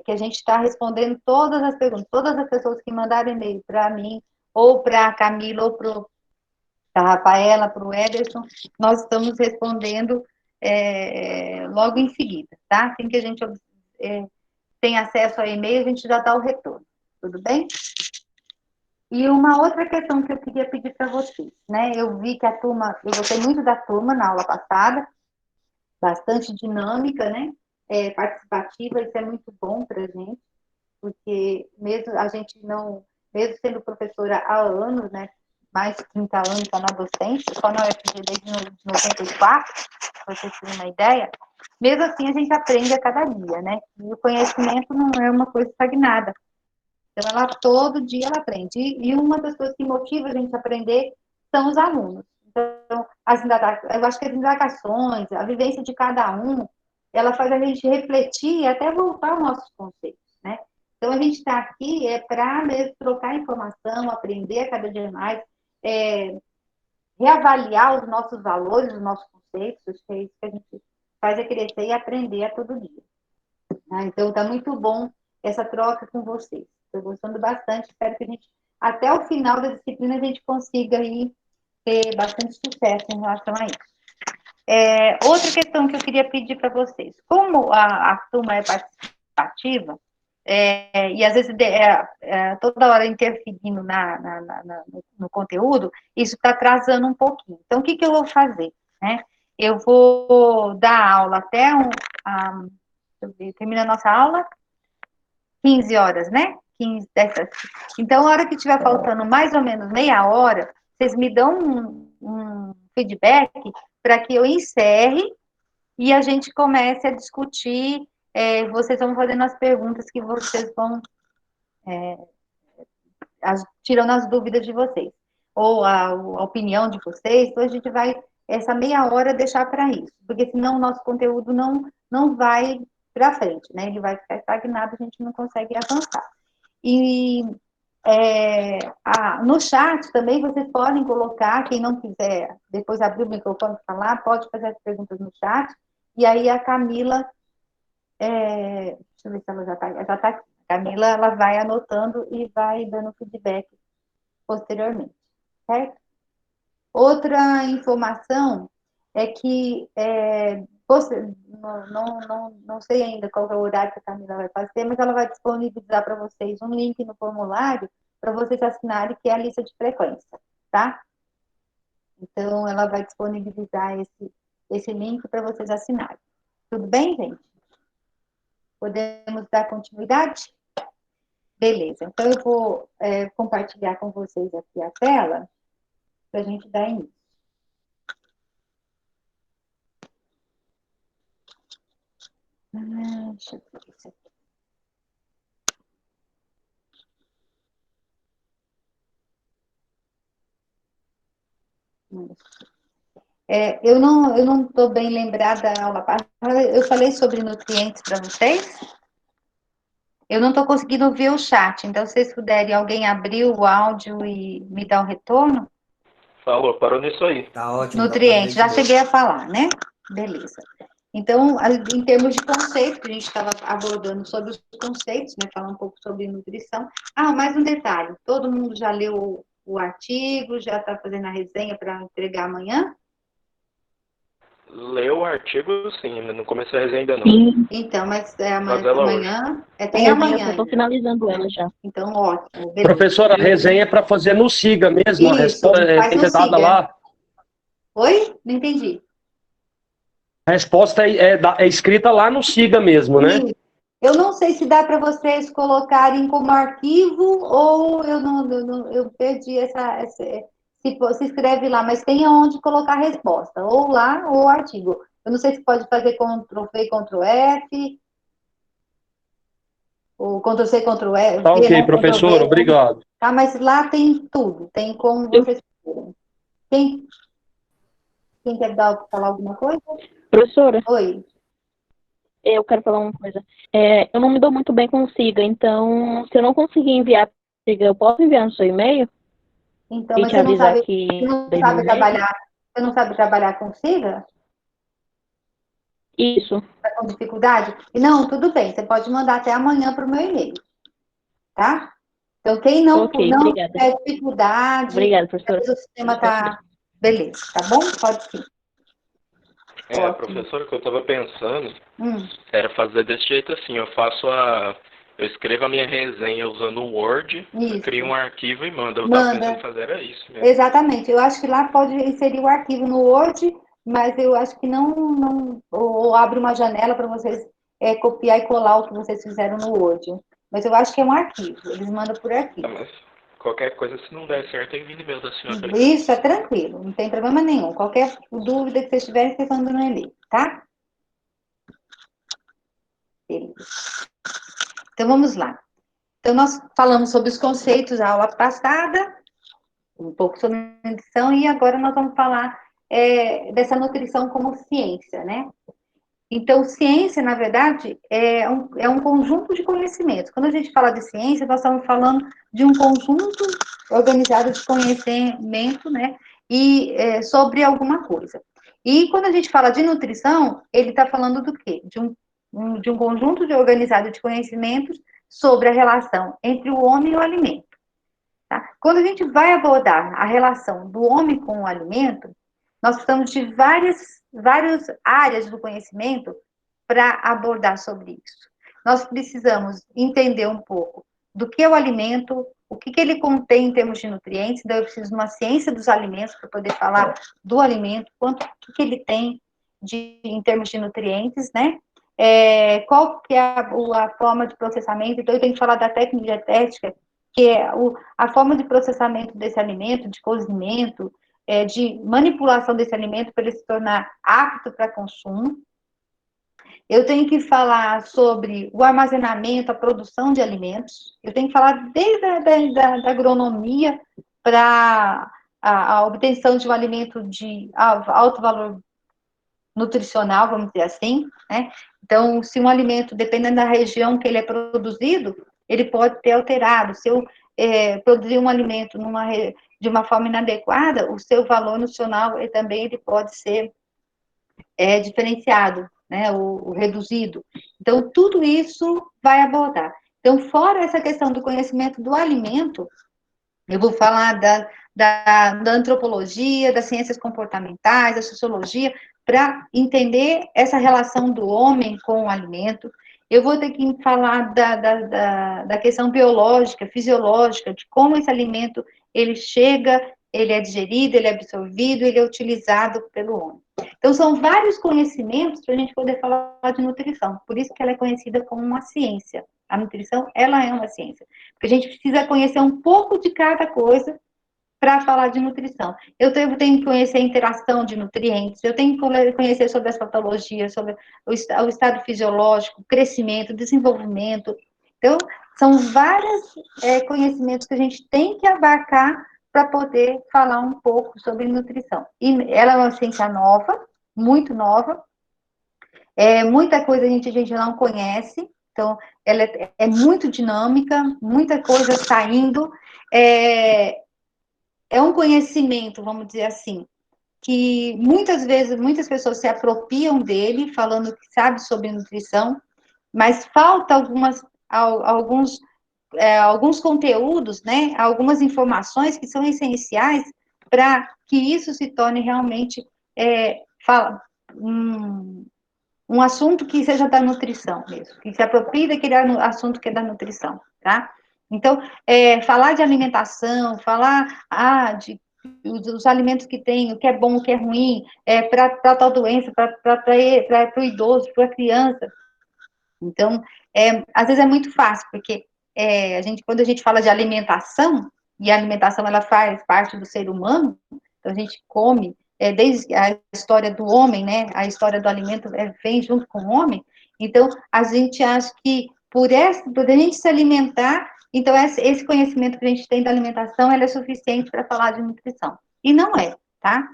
que a gente está respondendo todas as perguntas, todas as pessoas que mandaram e-mail para mim, ou para a Camila, ou para a Rafaela, para o Ederson, nós estamos respondendo logo em seguida, tá? Assim que a gente tem acesso ao e-mail, a gente já dá o retorno, tudo bem? E uma outra questão que eu queria pedir para vocês, né? Eu vi que a turma, eu gostei muito da turma na aula passada, bastante dinâmica, né? Participativa, isso é muito bom para a gente, porque mesmo a gente não, mesmo sendo professora há anos, né? Mais de 30 anos está na docência, só na UFG desde 94, para vocês terem uma ideia, mesmo assim a gente aprende a cada dia, né? E o conhecimento não é uma coisa estagnada. Então, todo dia ela aprende. E uma das coisas que motiva a gente a aprender são os alunos. Então, eu acho que as indagações, a vivência de cada um, ela faz a gente refletir e até voltar aos nossos conceitos, né? Então, a gente está aqui para mesmo trocar informação, aprender a cada dia mais, reavaliar os nossos valores, os nossos conceitos, acho que é isso que a gente faz crescer e aprender a todo dia. Tá? Então, está muito bom essa troca com vocês. Estou gostando bastante, espero que a gente, até o final da disciplina, a gente consiga aí ter bastante sucesso em relação a isso. Outra questão que eu queria pedir para vocês, como a turma é participativa, e às vezes toda hora interferindo no conteúdo, isso está atrasando um pouquinho. Então, o que eu vou fazer? Né? Eu vou dar aula até termina a nossa aula, 15 horas, né? 15 dessas. Então, a hora que estiver faltando mais ou menos meia hora, vocês me dão um feedback para que eu encerre e a gente comece a discutir. Vocês vão fazendo as perguntas que vocês vão tirando as dúvidas de vocês, ou a opinião de vocês. Então, a gente vai, essa meia hora, deixar para isso, porque senão o nosso conteúdo não vai para frente, né? Ele vai ficar estagnado, a gente não consegue avançar. E no chat também vocês podem colocar, quem não quiser depois abrir o microfone para falar, pode fazer as perguntas no chat, e aí a Camila, deixa eu ver se ela já está aqui. A Camila, ela vai anotando e vai dando feedback posteriormente, certo? Outra informação é que você, não sei ainda qual é o horário que a Camila vai fazer, mas ela vai disponibilizar para vocês um link no formulário para vocês assinarem, que é a lista de frequência, tá? Então, ela vai disponibilizar esse link para vocês assinarem. Tudo bem, gente? Podemos dar continuidade? Beleza. Então, eu vou compartilhar com vocês aqui a tela para a gente dar início. Deixa eu ver isso aqui. Eu não estou bem lembrada da aula passada. Eu falei sobre nutrientes para vocês. Eu não estou conseguindo ver o chat, então, se vocês puderem, alguém abrir o áudio e me dar um retorno? Falou, parou nisso aí. Tá ótimo. Nutrientes, já cheguei a falar, né? Beleza. Então, em termos de conceito, a gente estava abordando sobre os conceitos, né? Falar um pouco sobre nutrição. Mais um detalhe: todo mundo já leu o artigo, já está fazendo a resenha para entregar amanhã? Leu o artigo, sim, não comecei a resenha ainda não. Sim. Então, mas Fazer ela amanhã, tem amanhã. Eu estou finalizando ela já. Então, ótimo. Beleza. Professora, a resenha é para fazer no SIGA mesmo, a resposta tem que ser dada lá. Oi? Não entendi. A resposta é escrita lá no SIGA mesmo, né? Sim. Eu não sei se dá para vocês colocarem como arquivo ou eu perdi se escreve lá, mas tem aonde colocar a resposta, ou lá ou artigo. Eu não sei se pode fazer Ctrl+V, Ctrl+F, ou Ctrl+C, Ctrl+F. Tá ok, professor, obrigado. Tá, mas lá tem tudo, tem como vocês querem. Quem quer falar alguma coisa? Professora? Oi. Eu quero falar uma coisa. Eu não me dou muito bem com o SIGA, então, se eu não conseguir enviar para o SIGA, eu posso enviar no seu e-mail? Então, e mas te avisar que você não sabe trabalhar com SIGA? Isso. Tá com dificuldade? Não, tudo bem, você pode mandar até amanhã para o meu e-mail, tá? Então, quem não Ok, não obrigada. tiver dificuldade, Obrigada, professora. o sistema tá beleza, tá bom? Pode sim. Ótimo. Professora, o que eu estava pensando Hum. era fazer desse jeito assim, eu escrevo a minha resenha usando o Word, Isso. crio um arquivo e mando. Eu estava Manda. pensando em fazer era isso mesmo. Exatamente. Eu acho que lá pode inserir o arquivo no Word, mas eu acho que não ou abre uma janela para vocês copiar e colar o que vocês fizeram no Word. Mas eu acho que é um arquivo. Eles mandam por Tá, arquivo. mas qualquer coisa, se não der certo, eu envio e-mail da senhora. Isso é tranquilo, não tem problema nenhum. Qualquer dúvida que vocês tiverem, vocês mandam no e-mail, tá? Beleza. Então vamos lá. Então nós falamos sobre os conceitos na aula passada, um pouco sobre nutrição, e agora nós vamos falar dessa nutrição como ciência, né? Então, ciência, na verdade, é um conjunto de conhecimentos. Quando a gente fala de ciência, nós estamos falando de um conjunto organizado de conhecimento, né? E sobre alguma coisa. E quando a gente fala de nutrição, ele está falando do quê? De um conjunto organizado de conhecimentos sobre a relação entre o homem e o alimento. Tá? Quando a gente vai abordar a relação do homem com o alimento, nós precisamos de várias áreas do conhecimento para abordar sobre isso. Nós precisamos entender um pouco do que é o alimento, o que ele contém em termos de nutrientes, então eu preciso de uma ciência dos alimentos para poder falar do alimento, o que ele tem em termos de nutrientes, né? Qual que é a forma de processamento, então eu tenho que falar da técnica dietética, que é a forma de processamento desse alimento, de cozimento, de manipulação desse alimento para ele se tornar apto para consumo. Eu tenho que falar sobre o armazenamento, a produção de alimentos. Eu tenho que falar desde da agronomia para a obtenção de um alimento de alto valor nutricional, vamos dizer assim, né? Então, se um alimento, dependendo da região que ele é produzido, ele pode ter alterado. Se eu produzir um alimento de uma forma inadequada, o seu valor nutricional também ele pode ser diferenciado, né, o reduzido. Então, tudo isso vai abordar. Então, fora essa questão do conhecimento do alimento, eu vou falar da antropologia, das ciências comportamentais, da sociologia, para entender essa relação do homem com o alimento. Eu vou ter que falar da questão biológica, fisiológica, de como esse alimento ele chega, ele é digerido, ele é absorvido, ele é utilizado pelo homem. Então, são vários conhecimentos para a gente poder falar de nutrição. Por isso que ela é conhecida como uma ciência. A nutrição, ela é uma ciência. Porque a gente precisa conhecer um pouco de cada coisa para falar de nutrição. Eu tenho que conhecer a interação de nutrientes, eu tenho que conhecer sobre as patologias, sobre o estado fisiológico, crescimento, desenvolvimento. Então, são vários conhecimentos que a gente tem que abarcar para poder falar um pouco sobre nutrição. E ela é uma ciência nova, muito nova, muita coisa a gente não conhece, então ela é muito dinâmica, muita coisa saindo, é um conhecimento, vamos dizer assim, que muitas vezes, muitas pessoas se apropriam dele, falando que sabe sobre nutrição, mas falta alguns conteúdos, né, algumas informações que são essenciais para que isso se torne realmente um assunto que seja da nutrição mesmo, que se aproprie daquele assunto que é da nutrição, tá? Então, falar de alimentação, falar dos alimentos que tem, o que é bom, o que é ruim, para tal doença, para o idoso, para a criança. Então, às vezes é muito fácil, porque quando a gente fala de alimentação, e a alimentação ela faz parte do ser humano, então a gente come, desde a história do homem, né, a história do alimento vem junto com o homem, então a gente acha que por a gente se alimentar, então esse conhecimento que a gente tem da alimentação, ela é suficiente para falar de nutrição. E não é, tá?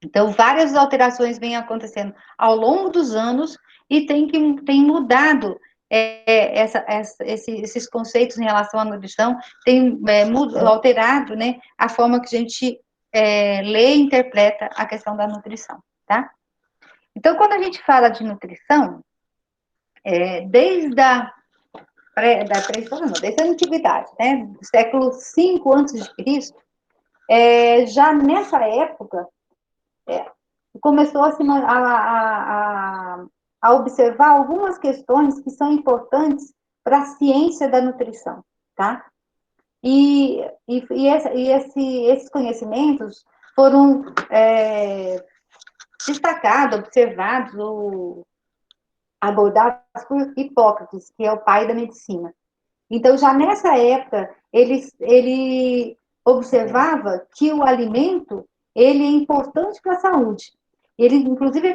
Então, várias alterações vêm acontecendo ao longo dos anos e tem mudado esses conceitos em relação à nutrição, tem alterado, né, a forma que a gente lê e interpreta a questão da nutrição, tá? Então, quando a gente fala de nutrição, desde da pré-história, não, desde a antiguidade, né, do século V a.C., já nessa época, começou a observar algumas questões que são importantes para a ciência da nutrição, tá? Esses conhecimentos foram destacados, observados ou abordados por Hipócrates, que é o pai da medicina. Então, já nessa época, ele observava que o alimento ele é importante para a saúde. Ele, inclusive,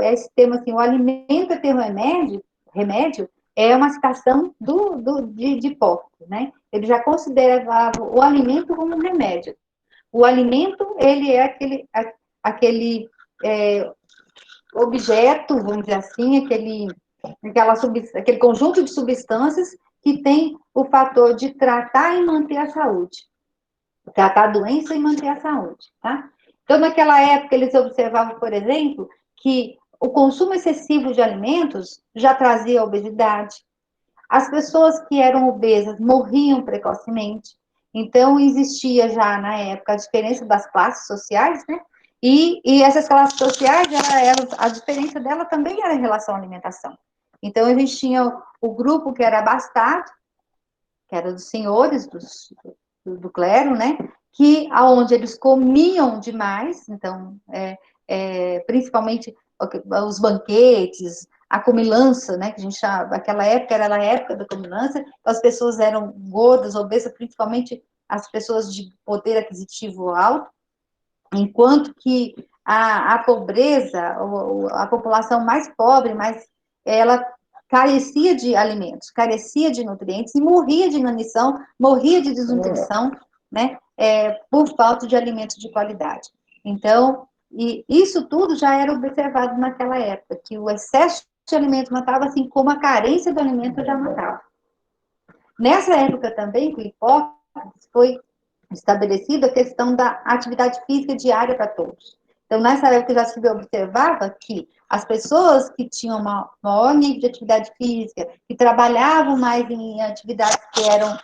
esse tema assim, o alimento é ter remédio, é uma citação de Hipócrates, né? Ele já considerava o alimento como um remédio. O alimento, ele é aquele objeto, vamos dizer assim, aquele conjunto de substâncias que tem o fator de tratar e manter a saúde. Tratar a doença e manter a saúde, tá? Então, naquela época, eles observavam, por exemplo, que o consumo excessivo de alimentos já trazia obesidade. As pessoas que eram obesas morriam precocemente. Então, existia já, na época, a diferença das classes sociais, né? E essas classes sociais, a diferença dela também era em relação à alimentação. Então, a gente tinha o grupo que era abastado, que era dos senhores, do clero, né? Aonde eles comiam demais, então, principalmente os banquetes, a comilança, né? Que a gente chama, aquela época era a época da comilança, as pessoas eram gordas, obesas, principalmente as pessoas de poder aquisitivo alto, enquanto que a pobreza, a população mais pobre, ela carecia de alimentos, carecia de nutrientes e morria de inanição, morria de desnutrição, né, por falta de alimentos de qualidade. Então, isso tudo já era observado naquela época, que o excesso de alimento matava, assim como a carência do alimento já matava. Nessa época também, com Hipócrates, foi estabelecida a questão da atividade física diária para todos. Então, nessa época já se observava que as pessoas que tinham maior nível de atividade física, que trabalhavam mais em atividades que eram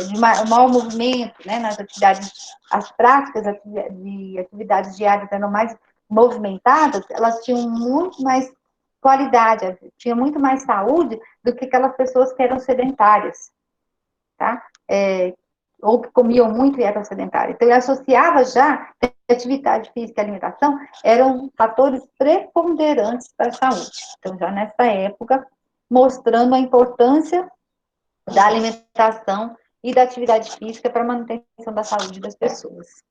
de maior movimento, né, nas atividades, as práticas de atividades diárias eram mais movimentadas, elas tinham muito mais qualidade, tinham muito mais saúde do que aquelas pessoas que eram sedentárias, tá? Ou que comiam muito e eram sedentários. Então, ele associava já que atividade física e alimentação eram fatores preponderantes para a saúde. Então, já nessa época, mostrando a importância da alimentação e da atividade física para a manutenção da saúde das pessoas.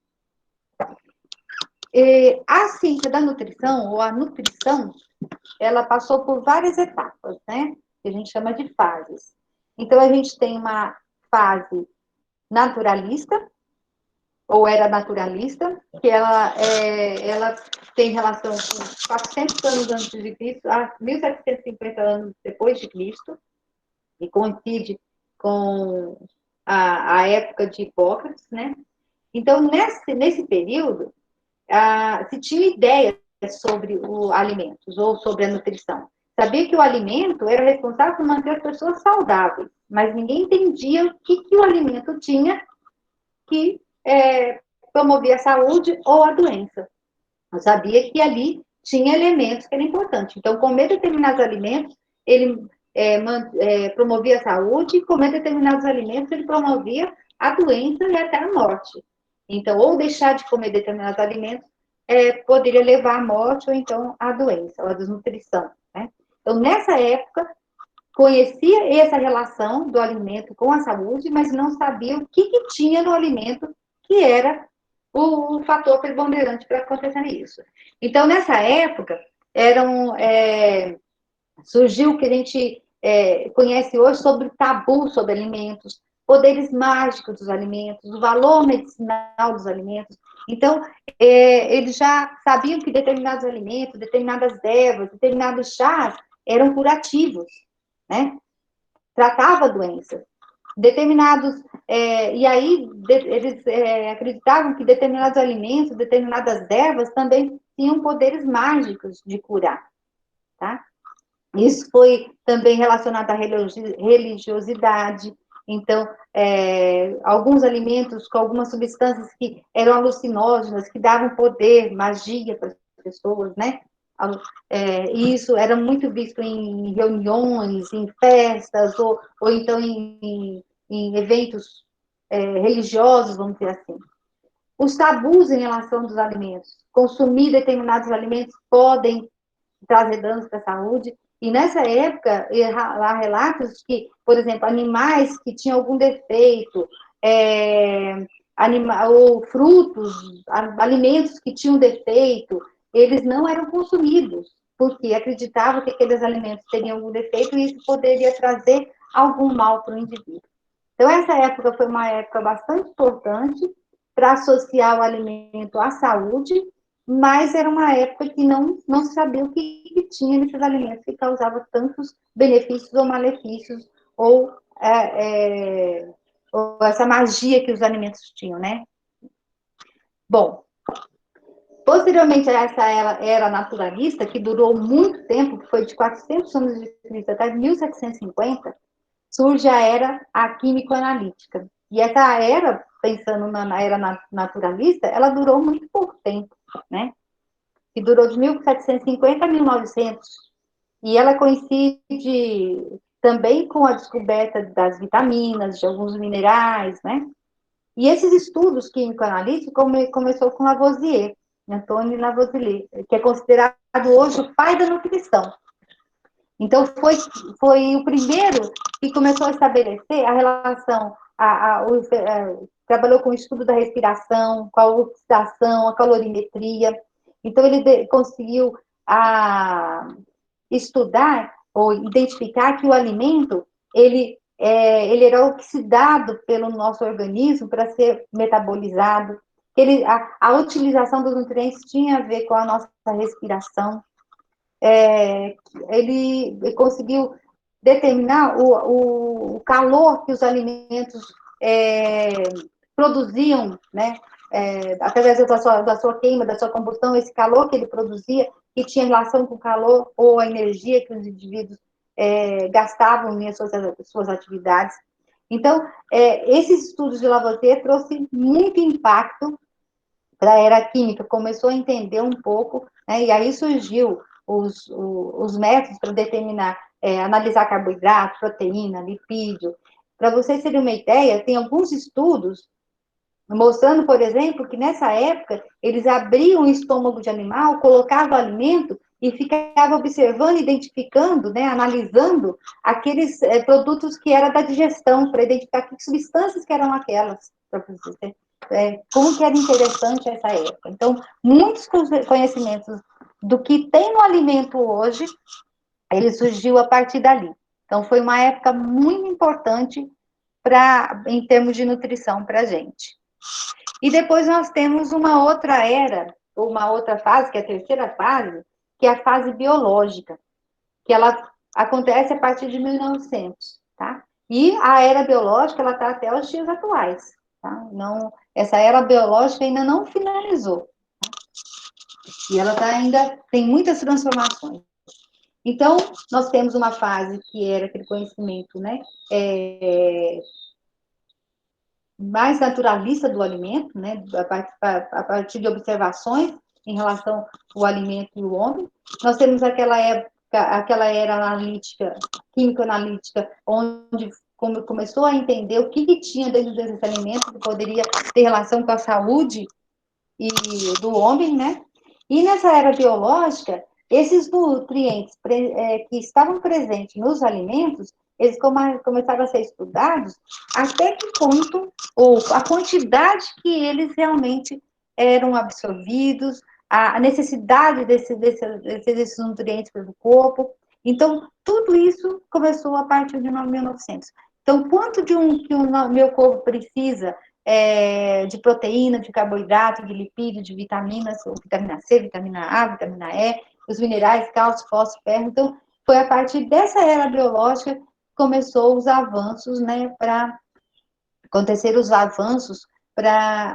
A ciência da nutrição, ou a nutrição, ela passou por várias etapas, né? Que a gente chama de fases. Então, a gente tem uma fase naturalista, ou era naturalista, que ela tem relação com 400 anos antes de Cristo a 1750 anos depois de Cristo, e coincide com a época de Hipócrates, né? Então, nesse período, se tinha ideia sobre os alimentos, ou sobre a nutrição. Sabia que o alimento era responsável por manter as pessoas saudáveis, mas ninguém entendia o que o alimento tinha que promovia a saúde ou a doença. Eu sabia que ali tinha elementos que eram importantes. Então, comer determinados alimentos, ele promovia a saúde, e comer determinados alimentos, ele promovia a doença e até a morte. Então, ou deixar de comer determinados alimentos, poderia levar à morte ou então à doença, ou à desnutrição, né? Então, nessa época, conhecia essa relação do alimento com a saúde, mas não sabia o que tinha no alimento que era o fator preponderante para acontecer isso. Então, nessa época, surgiu o que a gente conhece hoje sobre o tabu sobre alimentos, poderes mágicos dos alimentos, o valor medicinal dos alimentos. Então, eles já sabiam que determinados alimentos, determinadas ervas, determinados chás eram curativos, né? Tratava doenças. E aí eles acreditavam que determinados alimentos, determinadas ervas também tinham poderes mágicos de curar. tá? Isso foi também relacionado à religiosidade. Então, alguns alimentos com algumas substâncias que eram alucinógenas, que davam poder, magia para as pessoas, né? Isso era muito visto em reuniões, em festas, ou então em eventos religiosos, vamos dizer assim. Os tabus em relação dos alimentos. Consumir determinados alimentos podem trazer danos para a saúde. E nessa época, há relatos que, por exemplo, animais que tinham algum defeito, ou frutos, alimentos que tinham defeito, eles não eram consumidos, porque acreditavam que aqueles alimentos teriam algum defeito e isso poderia trazer algum mal para o indivíduo. Então, essa época foi uma época bastante importante para associar o alimento à saúde, mas era uma época que não se sabia o que tinha nesses alimentos que causava tantos benefícios ou malefícios, ou essa magia que os alimentos tinham, né? Bom, posteriormente a essa era naturalista, que durou muito tempo, que foi de 400 anos de Cristo até 1750, surge a era químico-analítica. E essa era, pensando na era naturalista, ela durou muito pouco tempo, né? Que durou de 1750 a 1900. E ela coincide também com a descoberta das vitaminas, de alguns minerais, né? E esses estudos químico-analíticos começou com Lavoisier, Antônio Lavoisier, que é considerado hoje o pai da nutrição. Então, foi o primeiro que começou a estabelecer a relação, trabalhou com o estudo da respiração, com a oxidação, a calorimetria. Então, ele conseguiu estudar ou identificar que o alimento, ele era oxidado pelo nosso organismo para ser metabolizado. A utilização dos nutrientes tinha a ver com a nossa respiração. Ele conseguiu determinar o calor que os alimentos produziam, né? Através da sua queima, da sua combustão, esse calor que ele produzia, que tinha relação com o calor ou a energia que os indivíduos gastavam em suas atividades. Então, esses estudos de Lavoisier trouxe muito impacto para a era química, começou a entender um pouco, né? E aí surgiu os métodos para determinar, analisar carboidrato, proteína, lipídio. Para vocês terem uma ideia, tem alguns estudos mostrando, por exemplo, que nessa época eles abriam o estômago de animal, colocavam o alimento e ficavam observando, identificando, né, analisando aqueles produtos que eram da digestão, para identificar que substâncias que eram aquelas, para vocês como que era interessante essa época. Então, muitos conhecimentos do que tem no alimento hoje, ele surgiu a partir dali. Então, foi uma época muito importante em termos de nutrição para a gente. E depois nós temos uma outra era, ou uma outra fase, que é a terceira fase, que é a fase biológica, que ela acontece a partir de 1900, tá? E a era biológica, ela está até os dias atuais, tá? Não, essa era biológica ainda não finalizou. Tá? E ela ainda tem muitas transformações. Então, nós temos uma fase que era aquele conhecimento, né? Mais naturalista do alimento, né? A partir de observações em relação ao alimento e o homem. Nós temos aquela era analítica, químico-analítica, onde começou a entender o que tinha dentro desse alimento que poderia ter relação com a saúde do homem, né? E nessa era biológica, esses nutrientes que estavam presentes nos alimentos, eles começaram a ser estudados até que ponto, ou a quantidade que eles realmente eram absorvidos, a necessidade desses nutrientes pelo corpo. Então, tudo isso começou a partir de 1900. Então, quanto que o meu corpo precisa de proteína, de carboidrato, de lipídio, de vitaminas, vitamina C, vitamina A, vitamina E, os minerais, cálcio, fósforo, ferro. Então, foi a partir dessa era biológica que começou os avanços, né, para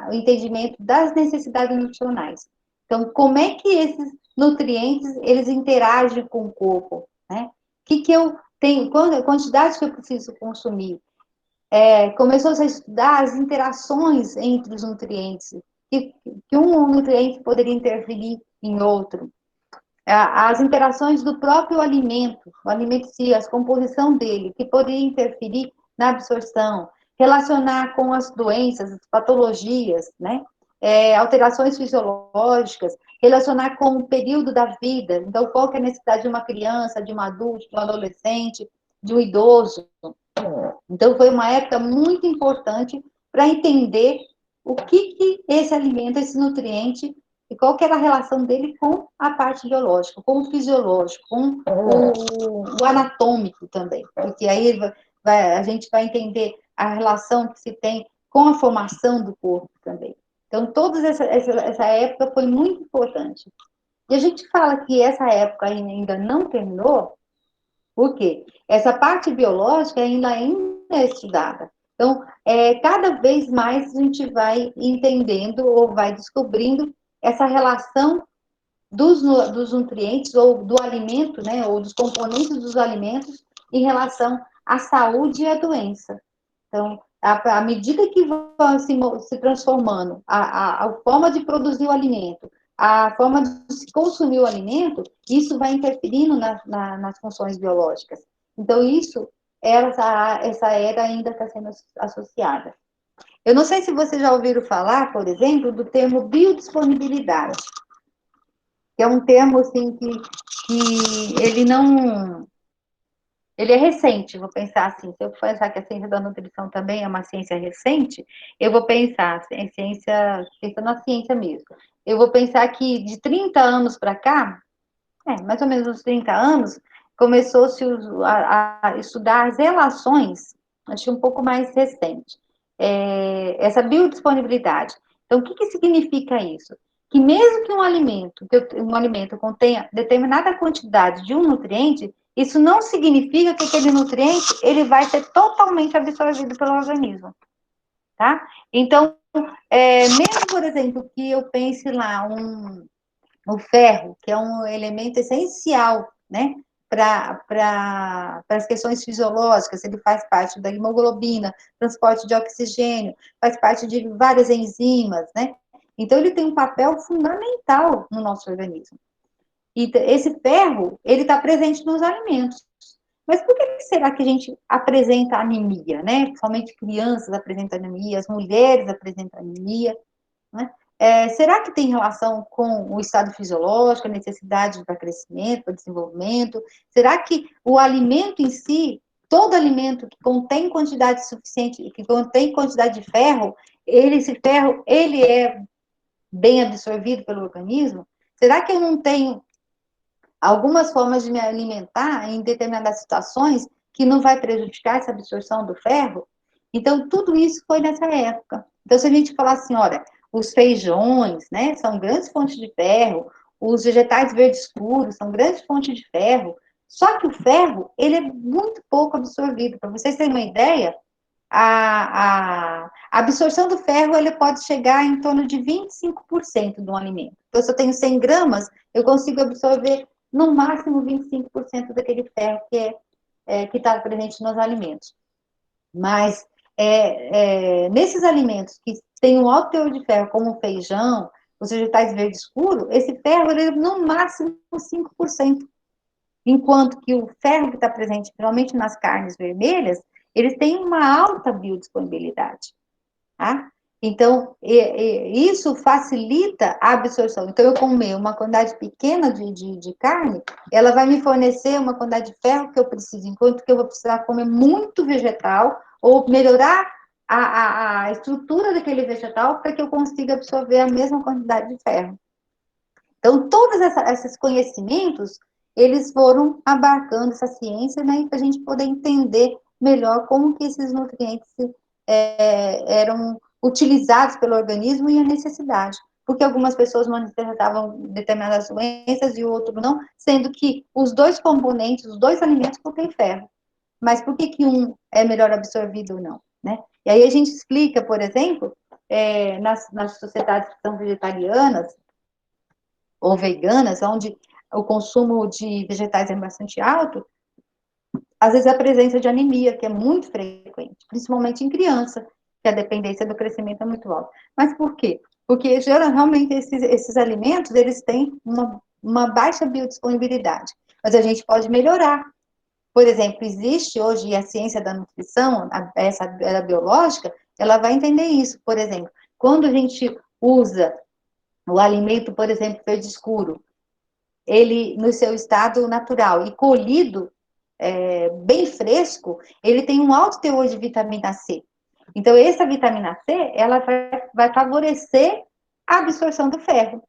o entendimento das necessidades nutricionais. Então, como é que nutrientes, eles interagem com o corpo, né? O que eu tenho, a quantidade que eu preciso consumir. Começou-se a estudar as interações entre os nutrientes, que um nutriente poderia interferir em outro. As interações do próprio alimento, o alimento em si, a composição dele, que poderia interferir na absorção, relacionar com as doenças, as patologias, né? Alterações fisiológicas, relacionar com o período da vida. Então, qual que é a necessidade de uma criança, de um adulto, de um adolescente, de um idoso. Então, foi uma época muito importante para entender o que esse alimento, esse nutriente, e qual que era a relação dele com a parte biológica, com o fisiológico, com o anatômico também. Porque aí a gente vai entender a relação que se tem com a formação do corpo também. Então, toda essa época foi muito importante. E a gente fala que essa época ainda não terminou, por quê? Essa parte biológica ainda é estudada. Então, cada vez mais a gente vai entendendo ou vai descobrindo essa relação dos nutrientes ou do alimento, né, ou dos componentes dos alimentos em relação à saúde e à doença. Então, à medida que vão se transformando a forma de produzir o alimento, a forma de se consumir o alimento, isso vai interferindo nas funções biológicas. Então, essa era ainda está sendo associada. Eu não sei se vocês já ouviram falar, por exemplo, do termo biodisponibilidade, que é um termo assim que ele não... Ele é recente, vou pensar assim, se eu pensar que a ciência da nutrição também é uma ciência recente, eu vou pensar, pensando na ciência mesmo, eu vou pensar que de 30 anos para cá, mais ou menos uns 30 anos, começou-se a estudar as relações, acho que um pouco mais recente, essa biodisponibilidade. Então, o que significa isso? Que mesmo que um alimento contenha determinada quantidade de um nutriente, isso não significa que aquele nutriente ele vai ser totalmente absorvido pelo organismo, tá? Então, mesmo, por exemplo, que eu pense lá o ferro, que é um elemento essencial, né, para as questões fisiológicas, ele faz parte da hemoglobina, transporte de oxigênio, faz parte de várias enzimas, né? Então, ele tem um papel fundamental no nosso organismo. E esse ferro, ele está presente nos alimentos. Mas por que será que a gente apresenta anemia, né? Somente crianças apresentam anemia, as mulheres apresentam anemia, né? Será que tem relação com o estado fisiológico, a necessidade para crescimento, para desenvolvimento? Será que o alimento em si, todo alimento que contém quantidade suficiente, que contém quantidade de ferro, esse ferro, ele é bem absorvido pelo organismo? Será que eu não tenho algumas formas de me alimentar em determinadas situações que não vai prejudicar essa absorção do ferro? Então, tudo isso foi nessa época. Então, se a gente falar assim, olha, os feijões, né, são grandes fontes de ferro, os vegetais verdes escuros são grandes fontes de ferro, só que o ferro, ele é muito pouco absorvido. Para vocês terem uma ideia, a absorção do ferro, ele pode chegar em torno de 25% de um alimento. Então, se eu tenho 100 gramas, eu consigo absorver no máximo 25% daquele ferro que está presente nos alimentos. Mas nesses alimentos que têm um alto teor de ferro, como o feijão, os vegetais verde escuro, esse ferro ele é no máximo 5%. Enquanto que o ferro que está presente, principalmente nas carnes vermelhas, eles têm uma alta biodisponibilidade. Tá? Então, isso facilita a absorção. Então, eu comer uma quantidade pequena de carne, ela vai me fornecer uma quantidade de ferro que eu preciso, enquanto que eu vou precisar comer muito vegetal ou melhorar a estrutura daquele vegetal para que eu consiga absorver a mesma quantidade de ferro. Então, todos esses conhecimentos, eles foram abarcando essa ciência, né, para a gente poder entender melhor como que esses nutrientes eram utilizados pelo organismo e a necessidade. Porque algumas pessoas manifestavam determinadas doenças e o outro não, sendo que os dois componentes, os dois alimentos contêm ferro. Mas por que um é melhor absorvido ou não, né? E aí a gente explica, por exemplo, nas sociedades que são vegetarianas, ou veganas, onde o consumo de vegetais é bastante alto, às vezes a presença de anemia, que é muito frequente, principalmente em criança, que a dependência do crescimento é muito alta. Mas por quê? Porque geralmente esses alimentos, eles têm uma baixa biodisponibilidade, mas a gente pode melhorar. Por exemplo, existe hoje a ciência da nutrição, essa era biológica, ela vai entender isso. Por exemplo, quando a gente usa o alimento, por exemplo, verde escuro, ele no seu estado natural e colhido, bem fresco, ele tem um alto teor de vitamina C. Então, essa vitamina C, ela vai favorecer a absorção do ferro,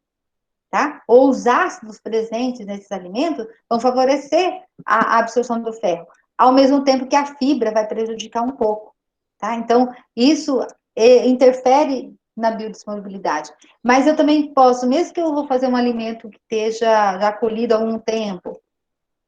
tá? Ou os ácidos presentes nesses alimentos vão favorecer a absorção do ferro, ao mesmo tempo que a fibra vai prejudicar um pouco, tá? Então, isso interfere na biodisponibilidade. Mas eu também posso, mesmo que eu vou fazer um alimento que esteja já colhido há algum tempo,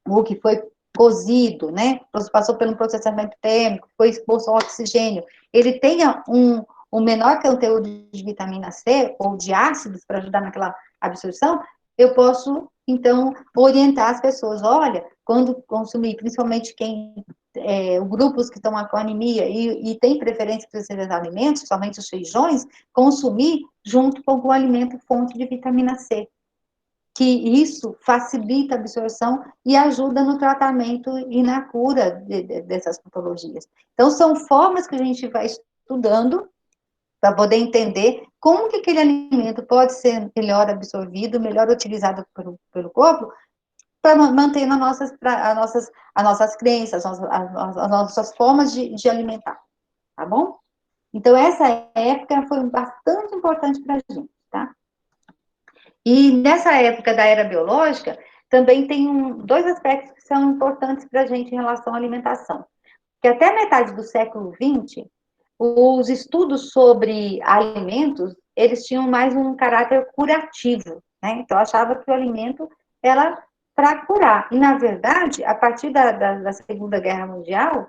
ou que foi cozido, né? Passou por um processamento térmico, foi exposto ao oxigênio, ele tenha um menor conteúdo de vitamina C ou de ácidos para ajudar naquela absorção, eu posso, então, orientar as pessoas, olha, quando consumir, principalmente grupos que estão com anemia e tem preferência por esses alimentos, somente os feijões, consumir junto com o alimento fonte de vitamina C, que isso facilita a absorção e ajuda no tratamento e na cura dessas patologias. Então, são formas que a gente vai estudando para poder entender como que aquele alimento pode ser melhor absorvido, melhor utilizado pelo corpo, para manter as nossas crenças, as nossas formas de alimentar, tá bom? Então, essa época foi bastante importante para a gente, tá? E nessa época da era biológica, também tem dois aspectos que são importantes para a gente em relação à alimentação. Que até a metade do século XX, os estudos sobre alimentos, eles tinham mais um caráter curativo, né? Então, achava que o alimento era para curar. E, na verdade, a partir da Segunda Guerra Mundial,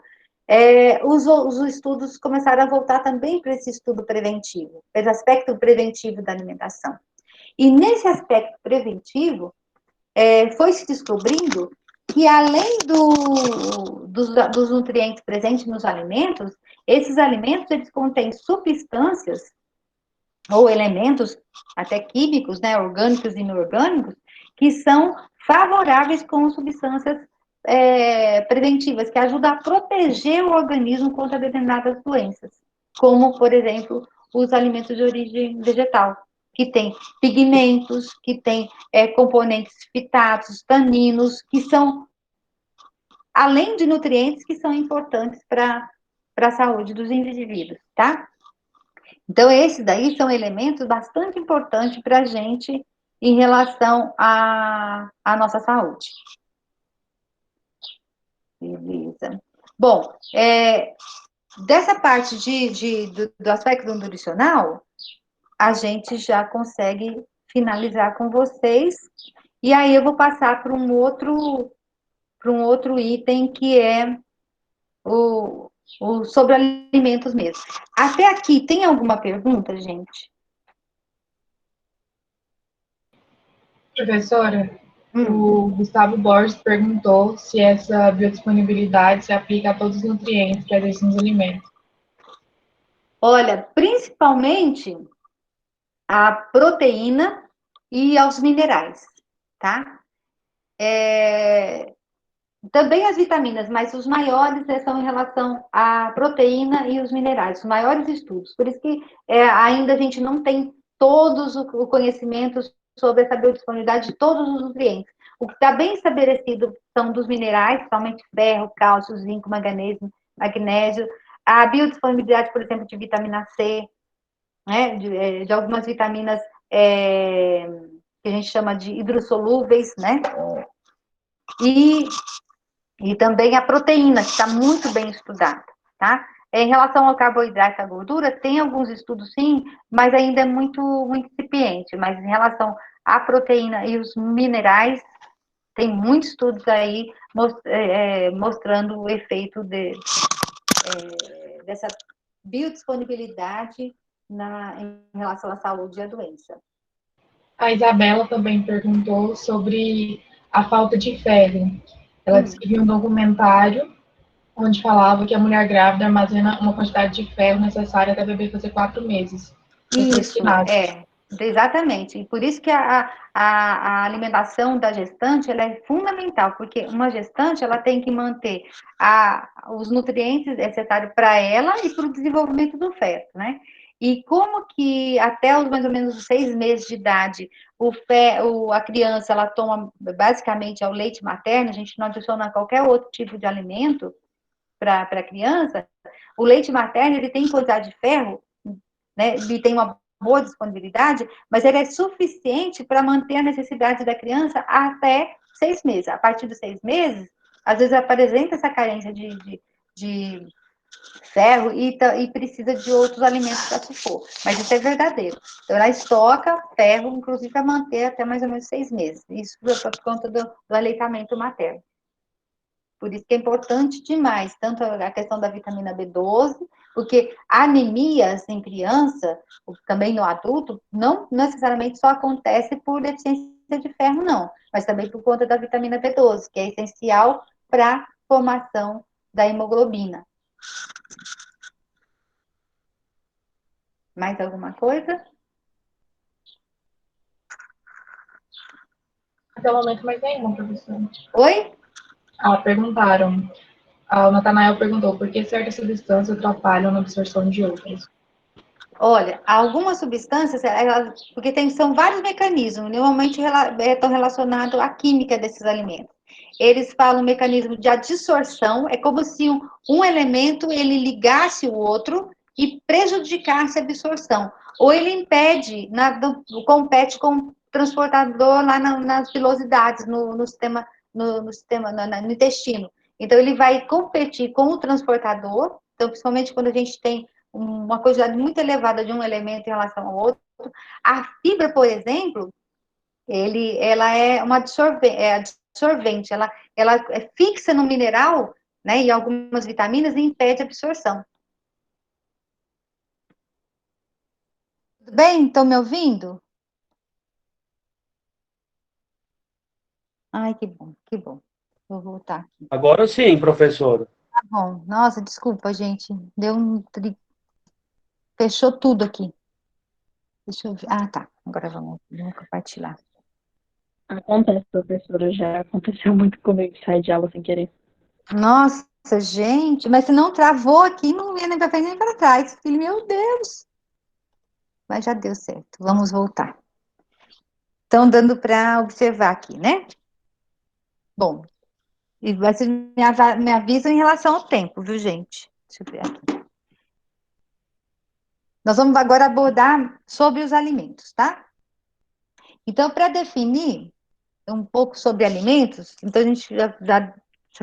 os estudos começaram a voltar também para esse estudo preventivo, esse aspecto preventivo da alimentação. E nesse aspecto preventivo, foi se descobrindo que além dos nutrientes presentes nos alimentos, esses alimentos eles contêm substâncias ou elementos até químicos, né, orgânicos e inorgânicos, que são favoráveis com substâncias preventivas, que ajudam a proteger o organismo contra determinadas doenças, como, por exemplo, os alimentos de origem vegetal, que tem pigmentos, que tem componentes fitatos, taninos, que são, além de nutrientes, que são importantes para a saúde dos indivíduos, tá? Então, esses daí são elementos bastante importantes para a gente em relação à nossa saúde. Beleza. Bom, dessa parte do aspecto nutricional, a gente já consegue finalizar com vocês. E aí eu vou passar para um outro item que é o sobre alimentos mesmo. Até aqui, tem alguma pergunta, gente? Professora, o Gustavo Borges perguntou se essa biodisponibilidade se aplica a todos os nutrientes presentes nos alimentos. Olha, principalmente a proteína e aos minerais, tá? Também as vitaminas, mas os maiores são em relação à proteína e os minerais, os maiores estudos. Por isso que ainda a gente não tem todos o conhecimento sobre essa biodisponibilidade de todos os nutrientes. O que está bem estabelecido são dos minerais, principalmente ferro, cálcio, zinco, magnésio, a biodisponibilidade, por exemplo, de vitamina C, né, de algumas vitaminas que a gente chama de hidrossolúveis, né? E também a proteína, que está muito bem estudada, tá? Em relação ao carboidrato e à gordura, tem alguns estudos sim, mas ainda é muito, muito incipiente. Mas em relação à proteína e os minerais, tem muitos estudos aí mostrando o efeito dessa biodisponibilidade em relação à saúde e à doença. A Isabela também perguntou sobre a falta de ferro. Ela disse que viu um documentário onde falava que a mulher grávida armazena uma quantidade de ferro necessária até o bebê fazer 4 meses. O que Isso, você acha? exatamente. E por isso que a alimentação da gestante ela é fundamental, porque uma gestante ela tem que manter os nutrientes necessários para ela e para o desenvolvimento do feto, né? E como que até os mais ou menos os 6 meses de idade, a criança ela toma basicamente o leite materno, a gente não adiciona qualquer outro tipo de alimento para a criança, o leite materno ele tem quantidade de ferro, né? Ele tem uma boa disponibilidade, mas ele é suficiente para manter a necessidade da criança até 6 meses. A partir dos 6 meses, às vezes apresenta essa carência de ferro e precisa de outros alimentos para supor. Mas isso é verdadeiro. Então, ela estoca ferro, inclusive, para manter até mais ou menos 6 meses. Isso por conta do aleitamento materno. Por isso que é importante demais, tanto a questão da vitamina B12, porque anemias em criança, também no adulto, não necessariamente só acontece por deficiência de ferro, não, mas também por conta da vitamina B12, que é essencial para a formação da hemoglobina. Mais alguma coisa? Até o momento, mais nenhuma, professora. Oi? Perguntaram. O Natanael perguntou por que certas substâncias atrapalham na absorção de outras. Olha, algumas substâncias, porque são vários mecanismos, normalmente estão relacionados à química desses alimentos. Eles falam mecanismo de adsorção, é como se um elemento ele ligasse o outro e prejudicasse a absorção. Ou ele impede, compete com o transportador lá nas vilosidades, no sistema, no intestino. Então, ele vai competir com o transportador, então, principalmente quando a gente tem uma quantidade muito elevada de um elemento em relação ao outro. A fibra, por exemplo, ela é uma absorvente, ela é fixa no mineral, né, e algumas vitaminas e impede a absorção. Tudo bem? Estão me ouvindo? Ai, que bom, que bom. Vou voltar aqui. Agora sim, professora. Tá bom. Nossa, desculpa, gente. Fechou tudo aqui. Deixa eu ver. Ah, tá. Agora vamos compartilhar. Acontece, professora, já aconteceu muito comigo de sair de aula sem querer. Nossa, gente, mas se não travou aqui, não ia nem para frente nem para trás. Filho, meu Deus. Mas já deu certo. Vamos voltar. Estão dando para observar aqui, né? Bom, e vocês me avisam em relação ao tempo, viu, gente? Deixa eu ver aqui. Nós vamos agora abordar sobre os alimentos, tá? Então, para definir um pouco sobre alimentos, então a gente já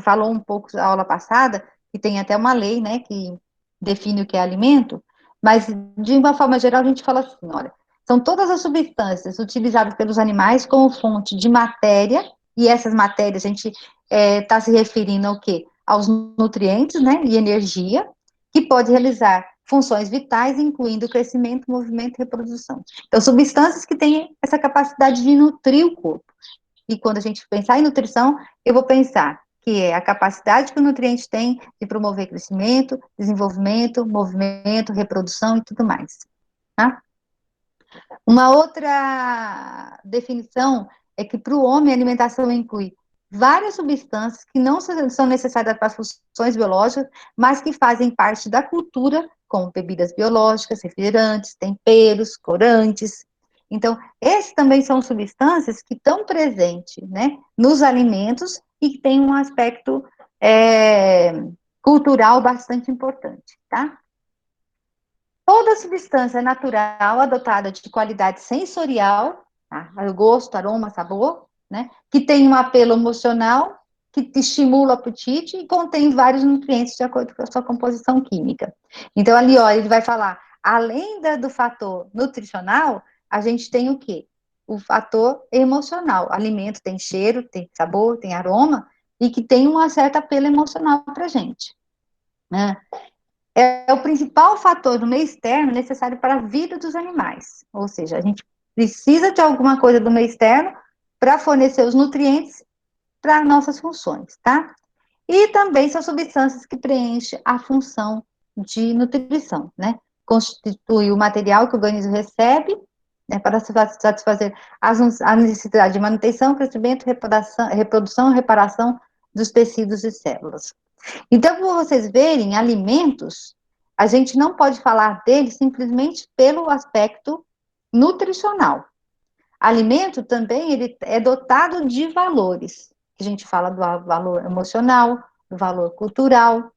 falou um pouco na aula passada, que tem até uma lei, né, que define o que é alimento, mas de uma forma geral a gente fala assim, olha, são todas as substâncias utilizadas pelos animais como fonte de matéria, e essas matérias a gente está se referindo ao quê? Aos nutrientes, né, e energia, que pode realizar funções vitais, incluindo crescimento, movimento e reprodução. Então, substâncias que têm essa capacidade de nutrir o corpo. E quando a gente pensar em nutrição, eu vou pensar que é a capacidade que o nutriente tem de promover crescimento, desenvolvimento, movimento, reprodução e tudo mais. Tá? Uma outra definição é que para o homem a alimentação inclui várias substâncias que não são necessárias para as funções biológicas, mas que fazem parte da cultura, como bebidas biológicas, refrigerantes, temperos, corantes. Então, esses também são substâncias que estão presentes, né, nos alimentos e que têm um aspecto cultural bastante importante, tá? Toda substância natural adotada de qualidade sensorial, tá? Gosto, aroma, sabor, né? Que tem um apelo emocional, que estimula o apetite e contém vários nutrientes de acordo com a sua composição química. Então, ali, ó, ele vai falar, além do fator nutricional, a gente tem o quê? O fator emocional. Alimento tem cheiro, tem sabor, tem aroma, e que tem um certo apelo emocional para a gente, né? É o principal fator do meio externo necessário para a vida dos animais. Ou seja, a gente precisa de alguma coisa do meio externo para fornecer os nutrientes para nossas funções, tá? E também são substâncias que preenchem a função de nutrição, né? Constitui o material que o organismo recebe, né, para satisfazer a necessidade de manutenção, crescimento, reprodução, reparação dos tecidos e células. Então, como vocês verem, alimentos, a gente não pode falar deles simplesmente pelo aspecto nutricional. Alimento também, ele é dotado de valores. A gente fala do valor emocional, do valor cultural,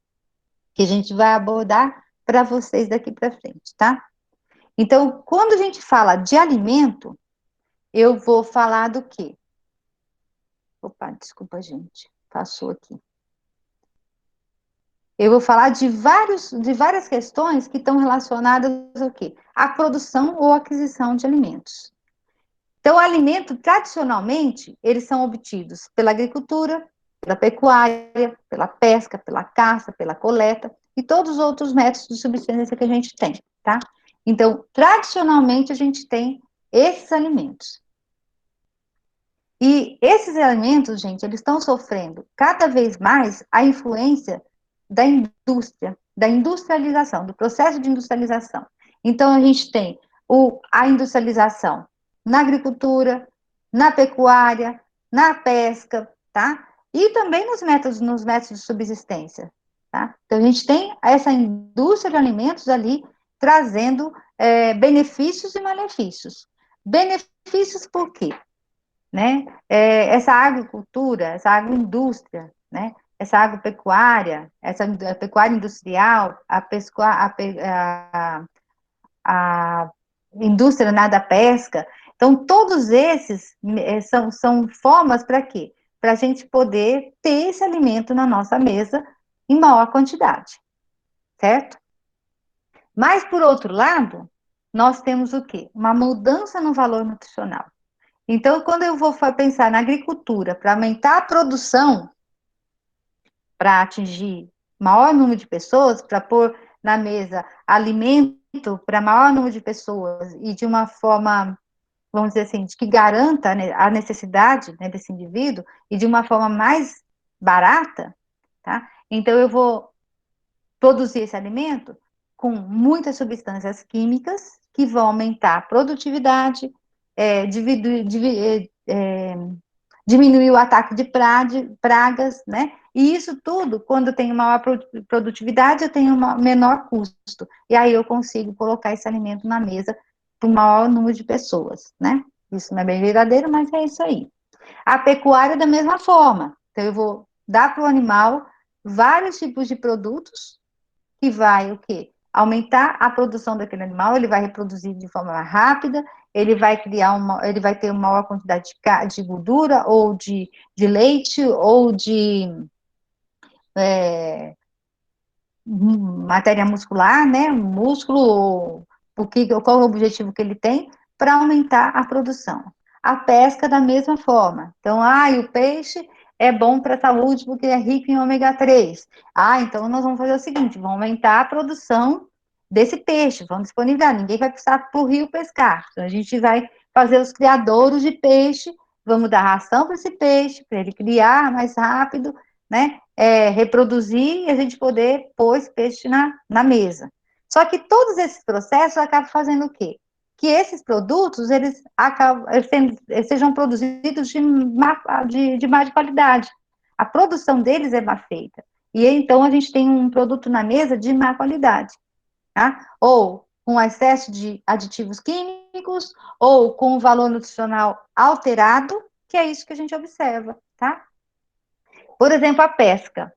que a gente vai abordar para vocês daqui para frente, tá? Então, quando a gente fala de alimento, eu vou falar do quê? Opa, desculpa, gente, passou aqui. Eu vou falar de várias questões que estão relacionadas ao quê? À produção ou aquisição de alimentos. Então, o alimento, tradicionalmente, eles são obtidos pela agricultura, pela pecuária, pela pesca, pela caça, pela coleta e todos os outros métodos de subsistência que a gente tem, tá? Então, tradicionalmente, a gente tem esses alimentos. E esses alimentos, gente, eles estão sofrendo cada vez mais a influência da indústria, da industrialização, do processo de industrialização. Então, a gente tem a industrialização na agricultura, na pecuária, na pesca, tá? E também nos métodos de subsistência, tá? Então, a gente tem essa indústria de alimentos ali trazendo benefícios e malefícios. Benefícios por quê? Né? Essa agricultura, essa agroindústria, né? Essa agropecuária, essa pecuária industrial, a indústria da pesca. Então, todos esses são formas para quê? Para a gente poder ter esse alimento na nossa mesa em maior quantidade, certo? Mas, por outro lado, nós temos o quê? Uma mudança no valor nutricional. Então, quando eu vou pensar na agricultura para aumentar a produção, para atingir maior número de pessoas, para pôr na mesa alimento para maior número de pessoas e de uma forma, vamos dizer assim, que garanta, né, a necessidade, né, desse indivíduo e de uma forma mais barata, tá? Então, eu vou produzir esse alimento com muitas substâncias químicas que vão aumentar a produtividade, diminuir o ataque de pragas, né? E isso tudo, quando eu tenho maior produtividade, eu tenho um menor custo. E aí eu consigo colocar esse alimento na mesa para o maior número de pessoas, né? Isso não é bem verdadeiro, mas é isso aí. A pecuária da mesma forma. Então, eu vou dar para o animal vários tipos de produtos que vai o quê? Aumentar a produção daquele animal, ele vai reproduzir de forma mais rápida, ele vai ter uma maior quantidade de gordura, ou de leite, ou de matéria muscular, né? Músculo, qual é o objetivo que ele tem para aumentar a produção. A pesca da mesma forma. Então, o peixe é bom para a saúde porque é rico em ômega 3. Então nós vamos fazer o seguinte, vamos aumentar a produção desse peixe, vamos disponibilizar, ninguém vai precisar para o rio pescar. Então, a gente vai fazer os criadouros de peixe, vamos dar ração para esse peixe, para ele criar mais rápido, né? Reproduzir e a gente poder pôr esse peixe na mesa. Só que todos esses processos acabam fazendo o quê? Que esses produtos, eles sejam produzidos de má qualidade. A produção deles é mal feita. E então a gente tem um produto na mesa de má qualidade. Tá? Ou com excesso de aditivos químicos, ou com o valor nutricional alterado, que é isso que a gente observa, tá? Por exemplo, a pesca.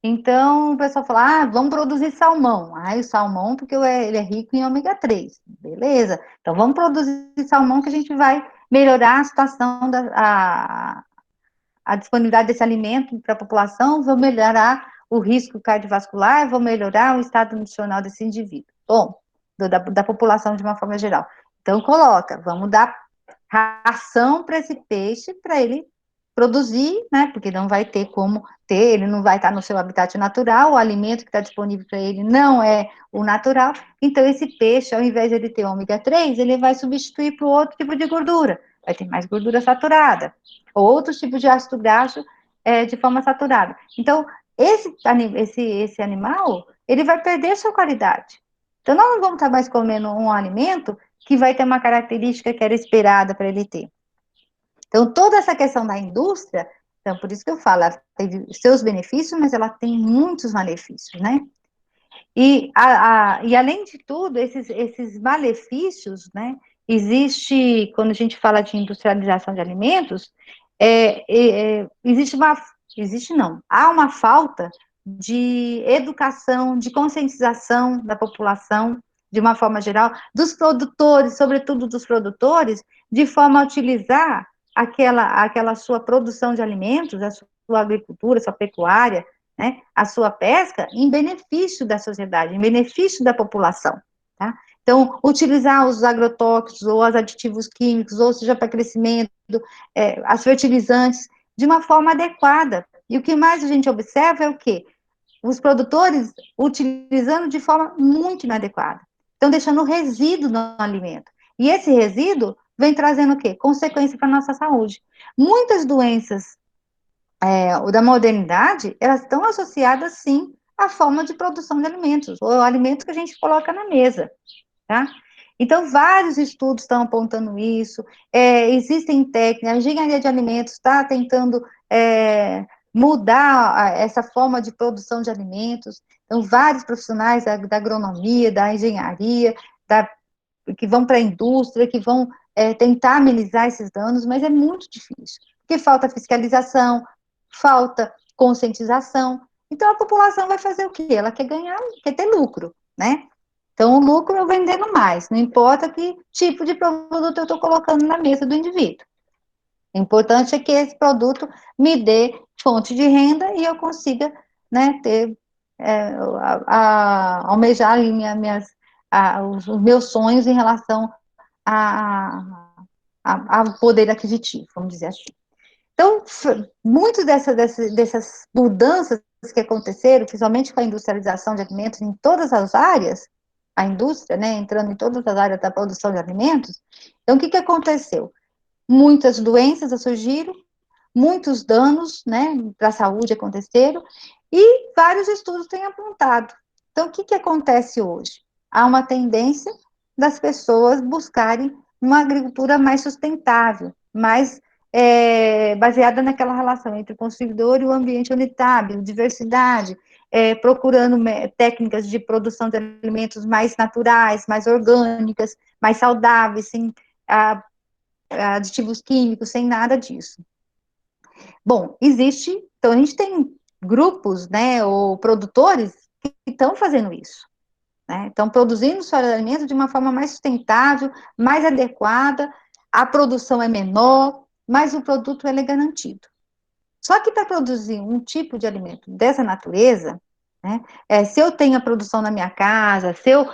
Então, o pessoal fala, vamos produzir salmão. O salmão, porque ele é rico em ômega 3. Beleza. Então, vamos produzir salmão que a gente vai melhorar a situação, a disponibilidade desse alimento para a população, vamos melhorar o risco cardiovascular, vamos melhorar o estado nutricional desse indivíduo. Bom, da população de uma forma geral. Então, vamos dar ração para esse peixe, para ele produzir, né, porque não vai ter como ter, ele não vai estar no seu habitat natural, o alimento que está disponível para ele não é o natural, então esse peixe, ao invés de ele ter ômega 3, ele vai substituir por outro tipo de gordura, vai ter mais gordura saturada, ou outros tipos de ácido graxo de forma saturada. Então, esse animal, ele vai perder sua qualidade. Então, nós não vamos estar mais comendo um alimento que vai ter uma característica que era esperada para ele ter. Então, toda essa questão da indústria, então, por isso que eu falo, ela tem seus benefícios, mas ela tem muitos malefícios, né? E além de tudo, esses malefícios, né? Existe, quando a gente fala de industrialização de alimentos, há uma falta de educação, de conscientização da população, de uma forma geral, dos produtores, sobretudo dos produtores, de forma a utilizar aquela sua produção de alimentos, a sua agricultura, a sua pecuária, né, a sua pesca, em benefício da sociedade, em benefício da população, tá? Então, utilizar os agrotóxicos, ou os aditivos químicos, ou seja, para crescimento, as fertilizantes, de uma forma adequada. E o que mais a gente observa é o quê? Os produtores utilizando de forma muito inadequada. Estão deixando resíduo no alimento. E esse resíduo vem trazendo o quê? Consequência para a nossa saúde. Muitas doenças da modernidade, elas estão associadas, sim, à forma de produção de alimentos, ou alimentos que a gente coloca na mesa, tá? Então, vários estudos estão apontando isso, existem técnicas, a engenharia de alimentos está tentando mudar essa forma de produção de alimentos, então, vários profissionais da agronomia, da engenharia, que vão para a indústria, que vão tentar amenizar esses danos, mas é muito difícil, porque falta fiscalização, falta conscientização, então a população vai fazer o quê? Ela quer ganhar, quer ter lucro, né? Então, o lucro é vendendo mais, não importa que tipo de produto eu estou colocando na mesa do indivíduo. O importante é que esse produto me dê fonte de renda e eu consiga, né, ter, almejar ali os meus sonhos em relação ao poder aquisitivo, vamos dizer assim. Então, muitas dessas mudanças que aconteceram, principalmente com a industrialização de alimentos em todas as áreas, a indústria, né, entrando em todas as áreas da produção de alimentos, então, o que aconteceu? Muitas doenças surgiram, muitos danos, né, para a saúde aconteceram, e vários estudos têm apontado. Então, o que acontece hoje? Há uma tendência das pessoas buscarem uma agricultura mais sustentável, mais baseada naquela relação entre o consumidor e o ambiente onde está, biodiversidade, procurando técnicas de produção de alimentos mais naturais, mais orgânicas, mais saudáveis, sem aditivos químicos, sem nada disso. Bom, então a gente tem grupos, né, ou produtores que estão fazendo isso, né, estão produzindo seus alimentos de uma forma mais sustentável, mais adequada, a produção é menor, mas o produto é garantido. Só que para produzir um tipo de alimento dessa natureza, né, se eu tenho a produção na minha casa, se eu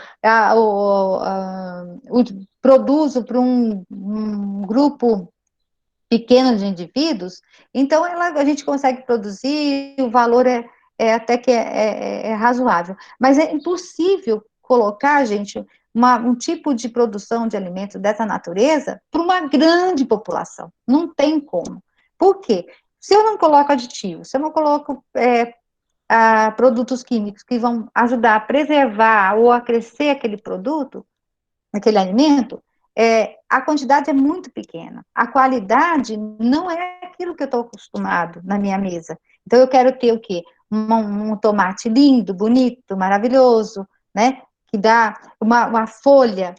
produzo para um grupo pequeno de indivíduos, então a gente consegue produzir, o valor até que é razoável. Mas é impossível colocar, gente, um tipo de produção de alimentos dessa natureza para uma grande população. Não tem como. Por quê? Se eu não coloco aditivos, se eu não coloco produtos químicos que vão ajudar a preservar ou a crescer aquele produto, aquele alimento, a quantidade é muito pequena. A qualidade não é aquilo que eu estou acostumado na minha mesa. Então, eu quero ter o quê? Um tomate lindo, bonito, maravilhoso, né? Que dá uma folha,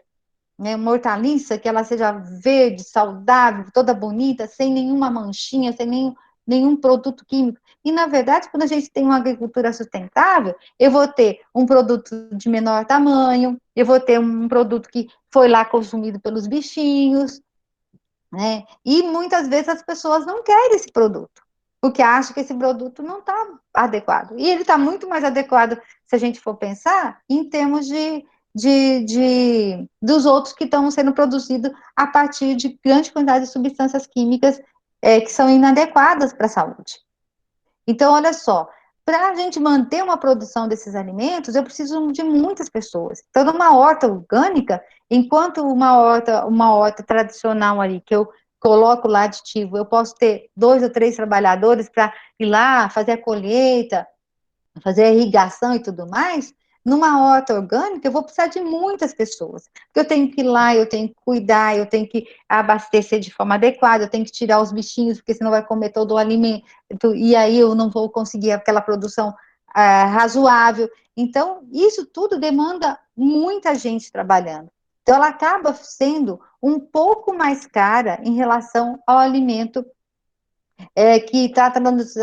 né, uma hortaliça, que ela seja verde, saudável, toda bonita, sem nenhuma manchinha, sem nenhum produto químico. E, na verdade, quando a gente tem uma agricultura sustentável, eu vou ter um produto de menor tamanho, eu vou ter um produto que foi lá consumido pelos bichinhos, né? E muitas vezes as pessoas não querem esse produto, porque acham que esse produto não está adequado. E ele está muito mais adequado, se a gente for pensar, em termos dos outros que estão sendo produzidos a partir de grande quantidade de substâncias químicas que são inadequadas para a saúde. Então, olha só, para a gente manter uma produção desses alimentos, eu preciso de muitas pessoas. Então, numa horta orgânica, enquanto uma horta tradicional ali, que eu coloco lá aditivo, eu posso ter 2 ou 3 trabalhadores para ir lá, fazer a colheita, fazer a irrigação e tudo mais, numa horta orgânica, eu vou precisar de muitas pessoas. Porque eu tenho que ir lá, eu tenho que cuidar, eu tenho que abastecer de forma adequada, eu tenho que tirar os bichinhos, porque senão vai comer todo o alimento, e aí eu não vou conseguir aquela produção razoável. Então, isso tudo demanda muita gente trabalhando. Então, ela acaba sendo um pouco mais cara em relação ao alimento que está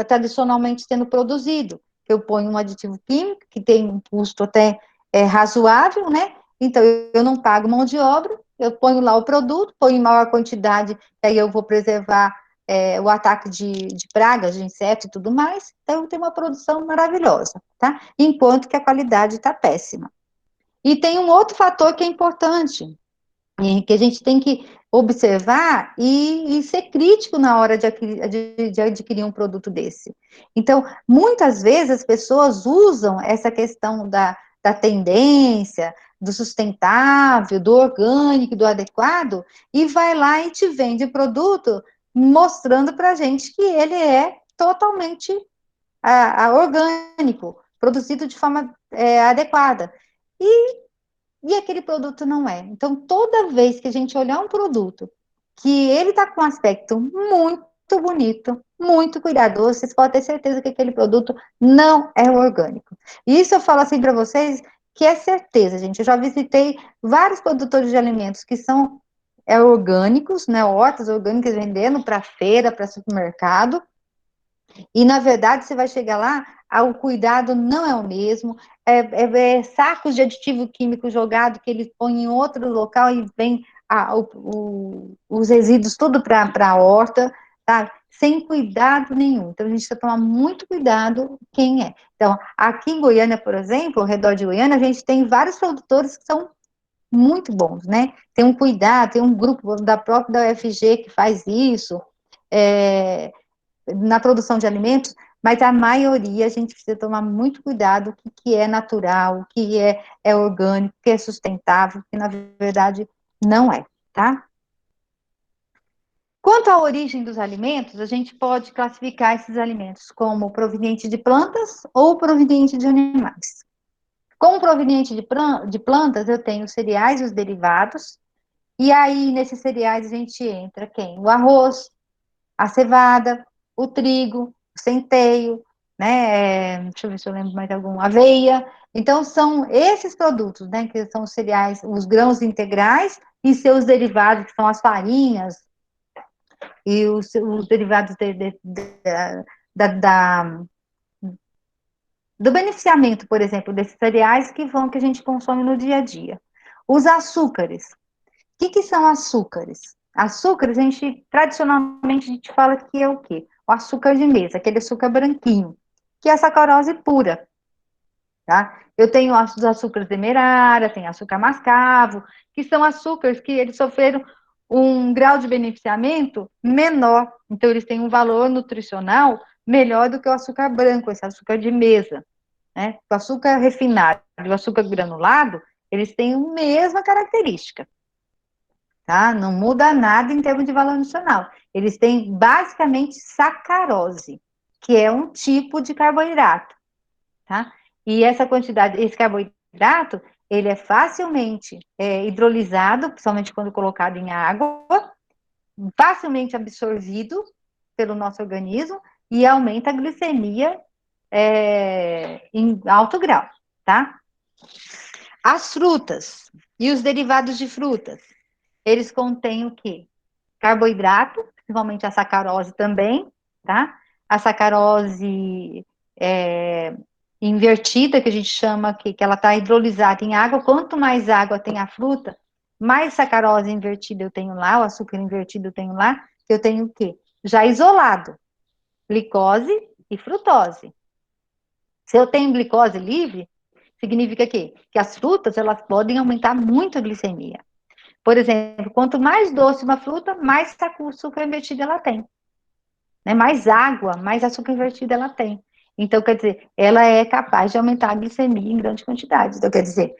tradicionalmente sendo produzido. Eu ponho um aditivo químico, que tem um custo até razoável, né? Então, eu não pago mão de obra, eu ponho lá o produto, ponho em maior quantidade, aí eu vou preservar o ataque de pragas, de insetos e tudo mais, então eu tenho uma produção maravilhosa, tá? Enquanto que a qualidade está péssima. E tem um outro fator que é importante, que a gente tem que observar e ser crítico na hora de adquirir um produto desse. Então, muitas vezes as pessoas usam essa questão da tendência, do sustentável, do orgânico, do adequado, e vai lá e te vende produto mostrando para a gente que ele é totalmente orgânico, produzido de forma adequada. E aquele produto não é. Então, toda vez que a gente olhar um produto que ele está com um aspecto muito bonito, muito cuidadoso, vocês podem ter certeza que aquele produto não é orgânico. E isso eu falo assim para vocês, que é certeza, gente. Eu já visitei vários produtores de alimentos que são orgânicos, né, hortas orgânicas vendendo para feira, para supermercado, e, na verdade, você vai chegar lá, o cuidado não é o mesmo, sacos de aditivo químico jogado que eles põem em outro local e vem os resíduos tudo para a horta, tá? Sem cuidado nenhum. Então, a gente precisa tomar muito cuidado quem é. Então, aqui em Goiânia, por exemplo, ao redor de Goiânia, a gente tem vários produtores que são muito bons, né? Tem um cuidado, tem um grupo da própria da UFG que faz isso, na produção de alimentos, mas a maioria a gente precisa tomar muito cuidado o que é natural, o que é orgânico, o que é sustentável, que na verdade não é, tá? Quanto à origem dos alimentos, a gente pode classificar esses alimentos como proveniente de plantas ou proveniente de animais. Como proveniente de plantas, eu tenho os cereais e os derivados, e aí nesses cereais a gente entra quem? O arroz, a cevada, o trigo, o centeio, né? Deixa eu ver se eu lembro mais algum, aveia. Então, são esses produtos, né? Que são os cereais, os grãos integrais e seus derivados, que são as farinhas e os derivados da, do beneficiamento, por exemplo, desses cereais que a gente consome no dia a dia. Os açúcares. O que são açúcares? Açúcares, tradicionalmente, a gente fala que é o quê? O açúcar de mesa, aquele açúcar branquinho, que é a sacarose pura, tá? Eu tenho os açúcares demerara, tem açúcar mascavo, que são açúcares que eles sofreram um grau de beneficiamento menor, então eles têm um valor nutricional melhor do que o açúcar branco, esse açúcar de mesa, né? O açúcar refinado e o açúcar granulado, eles têm a mesma característica, tá? Não muda nada em termos de valor nutricional. Eles têm basicamente sacarose, que é um tipo de carboidrato, tá? E essa quantidade, esse carboidrato, ele é facilmente hidrolisado, principalmente quando colocado em água, facilmente absorvido pelo nosso organismo e aumenta a glicemia em alto grau, tá? As frutas e os derivados de frutas, eles contêm o quê? Carboidrato, principalmente a sacarose também, tá? A sacarose invertida, que a gente chama que ela está hidrolisada em água. Quanto mais água tem a fruta, mais sacarose invertida eu tenho lá, o açúcar invertido eu tenho lá, eu tenho o quê? Já isolado, glicose e frutose. Se eu tenho glicose livre, significa que as frutas, elas podem aumentar muito a glicemia. Por exemplo, quanto mais doce uma fruta, mais açúcar invertido ela tem. né? Mais água, mais açúcar invertido ela tem. Então, quer dizer, ela é capaz de aumentar a glicemia em grande quantidade. Então, quer dizer,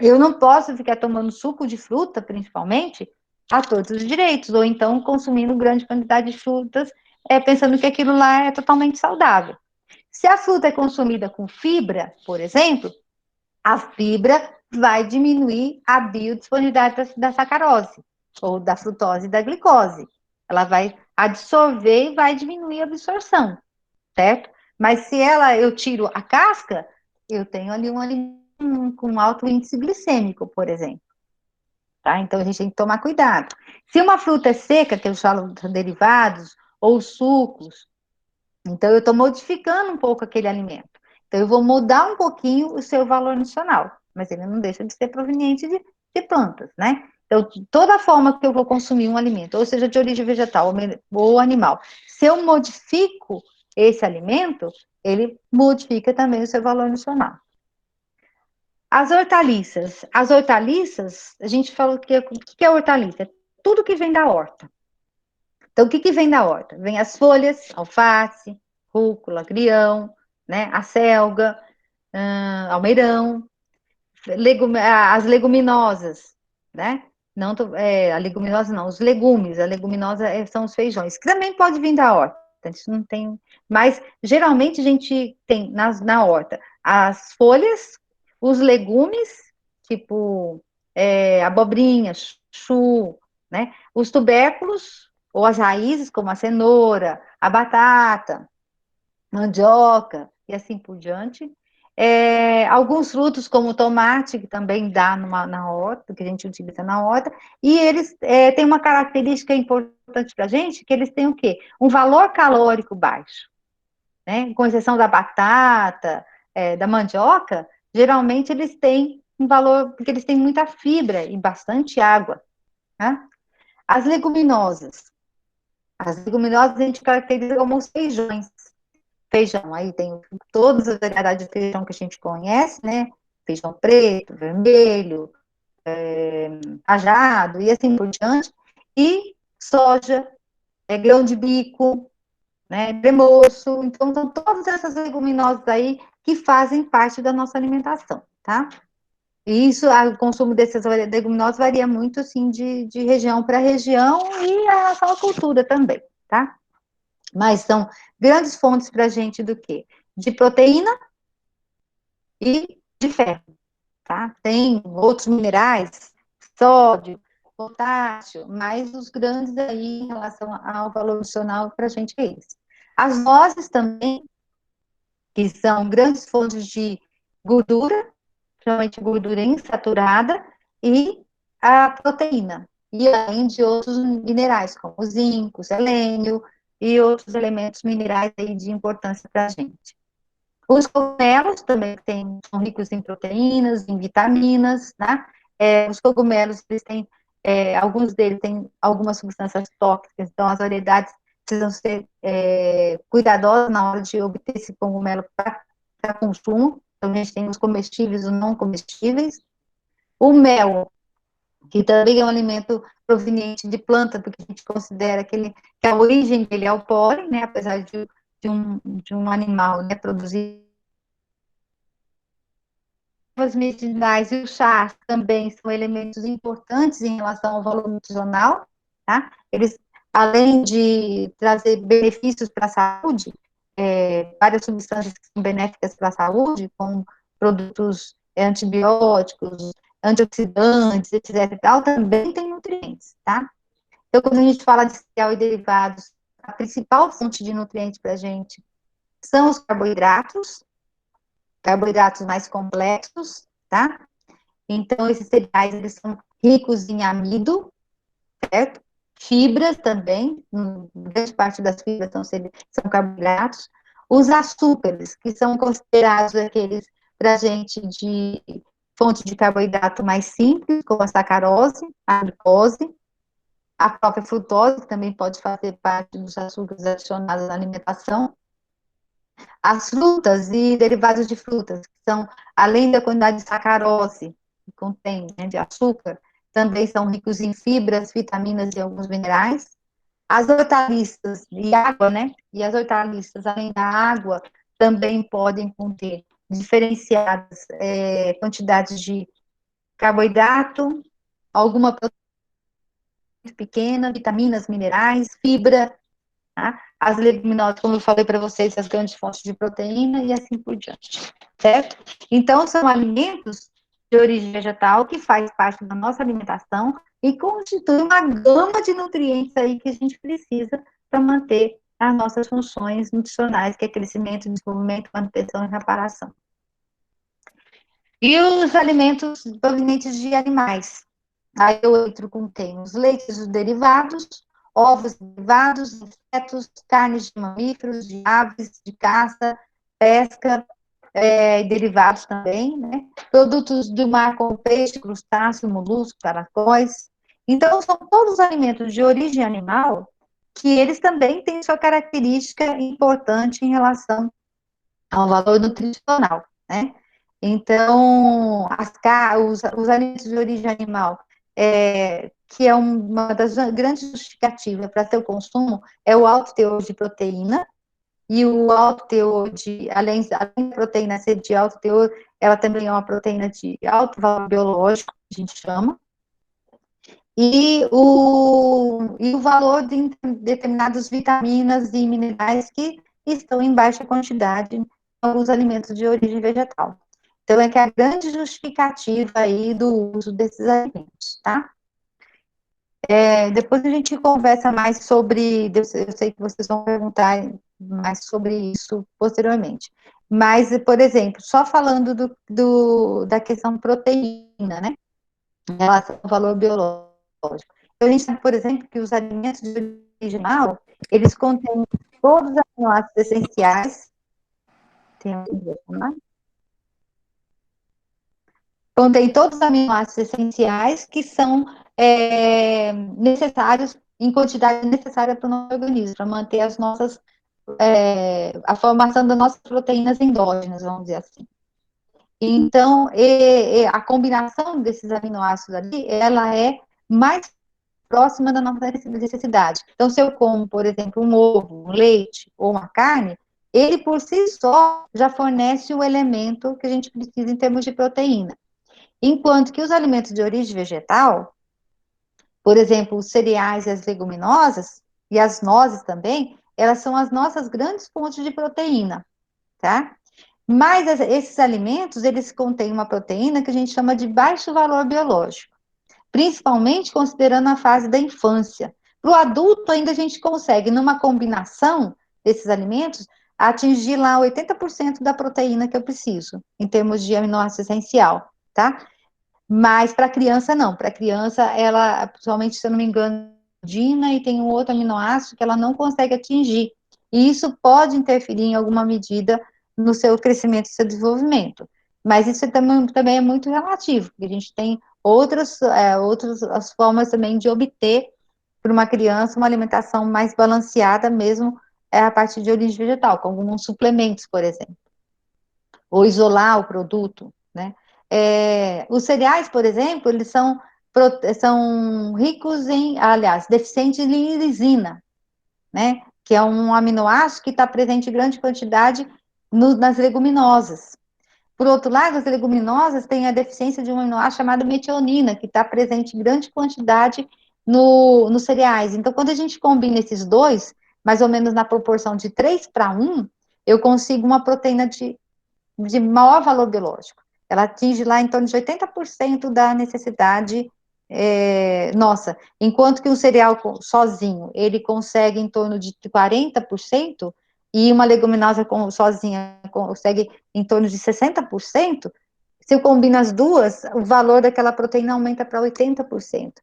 eu não posso ficar tomando suco de fruta, principalmente, a todos os direitos, ou então consumindo grande quantidade de frutas, pensando que aquilo lá é totalmente saudável. Se a fruta é consumida com fibra, por exemplo, a fibra vai diminuir a biodisponibilidade da sacarose, ou da frutose e da glicose. Ela vai absorver e vai diminuir a absorção, certo? Mas se eu tiro a casca, eu tenho ali um alimento com alto índice glicêmico, por exemplo. Tá? Então, a gente tem que tomar cuidado. Se uma fruta é seca, que eu falo dos derivados, ou sucos, então eu estou modificando um pouco aquele alimento. Então, eu vou mudar um pouquinho o seu valor nutricional, mas ele não deixa de ser proveniente de plantas, né? Então, toda forma que eu vou consumir um alimento, ou seja, de origem vegetal ou animal, se eu modifico esse alimento, ele modifica também o seu valor nutricional. As hortaliças. As hortaliças, a gente falou que o que é hortaliça? Tudo que vem da horta. Então, o que vem da horta? Vem as folhas, alface, rúcula, agrião, né? A selga, almeirão, as leguminosas, né? Não, a leguminosa não, os legumes, a leguminosa são os feijões, que também pode vir da horta, isso não tem, mas geralmente a gente tem na horta as folhas, os legumes, tipo abobrinha, chu, né? Os tubérculos, ou as raízes, como a cenoura, a batata, mandioca e assim por diante. Alguns frutos, como o tomate, que também dá na horta, que a gente utiliza na horta, e eles têm uma característica importante para a gente, que eles têm o quê? Um valor calórico baixo, né? Com exceção da batata, da mandioca, geralmente eles têm um valor, porque eles têm muita fibra e bastante água, né? As leguminosas a gente caracteriza como os feijões. Feijão, aí tem todas as variedades de feijão que a gente conhece, né? Feijão preto, vermelho, rajado e assim por diante. E soja, grão de bico, né? Tremoço. Então, são todas essas leguminosas aí que fazem parte da nossa alimentação, tá? E isso, o consumo dessas leguminosas varia muito, assim, de região para região e a relação à cultura também, tá? Mas são grandes fontes para a gente do quê? De proteína e de ferro, tá? Tem outros minerais, sódio, potássio, mas os grandes aí em relação ao valor nutricional para a gente é esse. As nozes também, que são grandes fontes de gordura, principalmente gordura insaturada, e a proteína, e além de outros minerais, como zinco, selênio, e outros elementos minerais aí de importância para a gente. Os cogumelos também são ricos em proteínas, em vitaminas, né? Os cogumelos, eles têm, alguns deles têm algumas substâncias tóxicas, então as variedades precisam ser cuidadosas na hora de obter esse cogumelo para consumo. Então, a gente tem os comestíveis e os não comestíveis. O mel, que também é um alimento proveniente de planta, porque a gente considera que a origem dele é o pólen, né? Apesar de um animal, né, produzir as medicinais e os chás também são elementos importantes em relação ao valor nutricional, tá? Eles, além de trazer benefícios para a saúde, várias substâncias que são benéficas para a saúde, como produtos antibióticos, antioxidantes, etc. e tal, também tem nutrientes, tá? Então, quando a gente fala de cereal e derivados, a principal fonte de nutrientes para a gente são os carboidratos mais complexos, tá? Então, esses cereais, eles são ricos em amido, certo? Fibras também, grande parte das fibras são carboidratos. Os açúcares, que são considerados aqueles para a gente de fonte de carboidrato mais simples, como a sacarose, a glicose, a própria frutose, que também pode fazer parte dos açúcares adicionados na alimentação. As frutas e derivados de frutas, que são, além da quantidade de sacarose que contém, né, de açúcar, também são ricos em fibras, vitaminas e alguns minerais. As hortaliças e água, né? E as hortaliças, além da água, também podem conter diferenciadas quantidades de carboidrato, alguma proteína pequena, vitaminas, minerais, fibra, tá? As leguminosas, como eu falei para vocês, as grandes fontes de proteína e assim por diante, certo? Então, são alimentos de origem vegetal que faz parte da nossa alimentação e constitui uma gama de nutrientes aí que a gente precisa para manter as nossas funções nutricionais, que é crescimento, desenvolvimento, manutenção e reparação. E os alimentos provenientes de animais. Aí eu entro com tem os leites derivados, ovos derivados, insetos, carnes de mamíferos, de aves, de caça, pesca, derivados também, né? Produtos do mar como peixe, crustáceo, molusco, caracóis. Então, são todos os alimentos de origem animal que eles também têm sua característica importante em relação ao valor nutricional, né? Então, os alimentos de origem animal, que é uma das grandes justificativas para seu consumo, é o alto teor de proteína, e o alto teor além da proteína ser de alto teor, ela também é uma proteína de alto valor biológico, a gente chama, e o valor de determinadas vitaminas e minerais que estão em baixa quantidade em alguns alimentos de origem vegetal. Então, é que é a grande justificativa aí do uso desses alimentos, tá? Depois a gente conversa mais sobre, eu sei que vocês vão perguntar mais sobre isso posteriormente. Mas, por exemplo, só falando da questão proteína, né? Em relação ao valor biológico. Então, a gente sabe, por exemplo, que os alimentos de origem animal, eles contêm todos os aminoácidos essenciais. Contém todos os aminoácidos essenciais que são necessários, em quantidade necessária para o nosso organismo, para manter a formação das nossas proteínas endógenas, vamos dizer assim. Então, a combinação desses aminoácidos ali, ela é mais próxima da nossa necessidade. Então, se eu como, por exemplo, um ovo, um leite ou uma carne, ele por si só já fornece o elemento que a gente precisa em termos de proteína. Enquanto que os alimentos de origem vegetal, por exemplo, os cereais e as leguminosas, e as nozes também, elas são as nossas grandes fontes de proteína, tá? Mas esses alimentos, eles contêm uma proteína que a gente chama de baixo valor biológico, principalmente considerando a fase da infância. Para o adulto, ainda a gente consegue, numa combinação desses alimentos, atingir lá 80% da proteína que eu preciso, em termos de aminoácido essencial, tá? Mas para a criança, não. Para a criança, ela, principalmente, se eu não me engano, dina e tem um outro aminoácido que ela não consegue atingir. E isso pode interferir em alguma medida no seu crescimento e seu desenvolvimento. Mas isso também é muito relativo, porque a gente tem outras as formas também de obter para uma criança uma alimentação mais balanceada, mesmo a partir de origem vegetal, com alguns suplementos, por exemplo, ou isolar o produto, né? Os cereais, por exemplo, eles são ricos aliás, deficientes em lisina, né? Que é um aminoácido que está presente em grande quantidade nas leguminosas. Por outro lado, as leguminosas têm a deficiência de um aminoácido chamado metionina, que está presente em grande quantidade nos cereais. Então, quando a gente combina esses dois, mais ou menos na proporção de 3:1, eu consigo uma proteína de maior valor biológico. Ela atinge lá em torno de 80% da necessidade nossa, enquanto que um cereal sozinho, ele consegue em torno de 40%, e uma leguminosa sozinha consegue em torno de 60%, se eu combino as duas, o valor daquela proteína aumenta para 80%.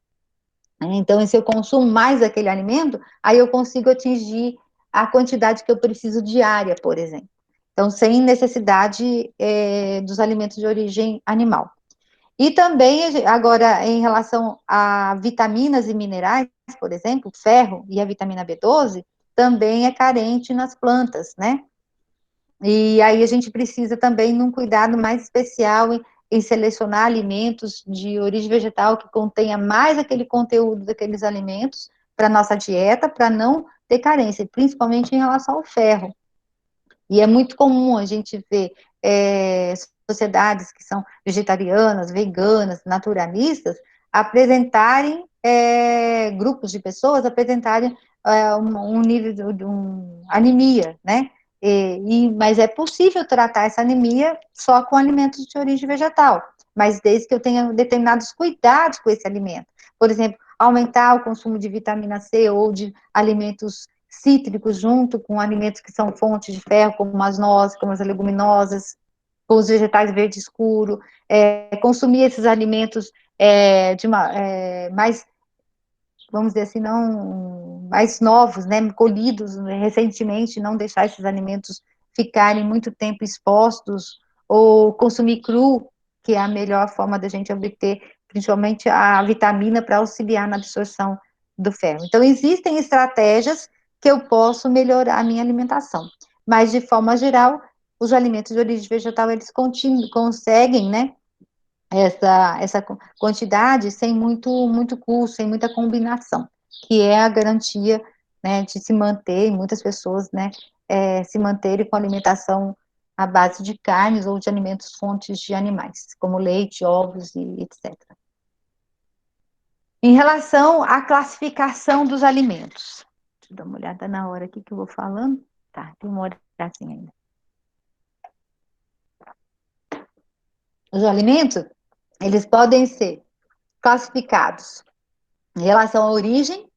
Então, se eu consumo mais daquele alimento, aí eu consigo atingir a quantidade que eu preciso diária, por exemplo. Então, sem necessidade dos alimentos de origem animal. E também, agora, em relação a vitaminas e minerais, por exemplo, ferro e a vitamina B12, também é carente nas plantas, né? E aí a gente precisa também de um cuidado mais especial em selecionar alimentos de origem vegetal que contenha mais aquele conteúdo daqueles alimentos, para nossa dieta, para não ter carência, principalmente em relação ao ferro. E é muito comum a gente ver sociedades que são vegetarianas, veganas, naturalistas, apresentarem, grupos de pessoas apresentarem um nível de anemia, né? Mas é possível tratar essa anemia só com alimentos de origem vegetal, mas desde que eu tenha determinados cuidados com esse alimento. Por exemplo, aumentar o consumo de vitamina C ou de alimentos cítricos junto com alimentos que são fontes de ferro, como as nozes, como as leguminosas, com os vegetais verde escuro, consumir esses alimentos mais, vamos dizer assim, não mais novos, né, colhidos recentemente, não deixar esses alimentos ficarem muito tempo expostos, ou consumir cru, que é a melhor forma da gente obter, principalmente a vitamina para auxiliar na absorção do ferro. Então, existem estratégias que eu posso melhorar a minha alimentação, mas, de forma geral, os alimentos de origem vegetal, eles conseguem, né, essa quantidade sem muito custo, sem muita combinação, que é a garantia, né, de se manter, muitas pessoas, né, se manterem com alimentação à base de carnes ou de alimentos fontes de animais, como leite, ovos e etc. Em relação à classificação dos alimentos, deixa eu dar uma olhada na hora aqui que eu vou falando. Tá, tem uma hora assim ainda. Os alimentos, eles podem ser classificados em relação à origem,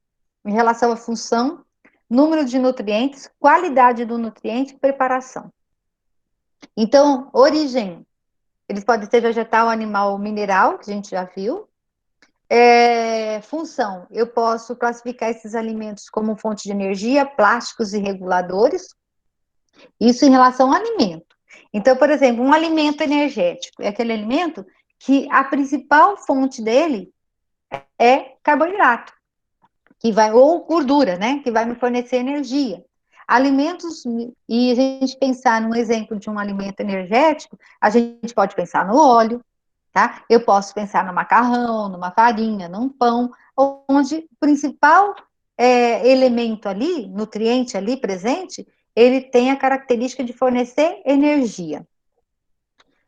em relação à função, número de nutrientes, qualidade do nutriente e preparação. Então, origem, eles podem ser vegetal, animal, mineral, que a gente já viu. Função, eu posso classificar esses alimentos como fonte de energia, plásticos e reguladores. Isso em relação ao alimento. Então, por exemplo, um alimento energético é aquele alimento que a principal fonte dele é carboidrato, que vai, ou gordura, né, que vai me fornecer energia. Alimentos, e a gente pensar num exemplo de um alimento energético, a gente pode pensar no óleo, tá? Eu posso pensar no macarrão, numa farinha, num pão, onde o principal elemento ali, nutriente ali presente, ele tem a característica de fornecer energia.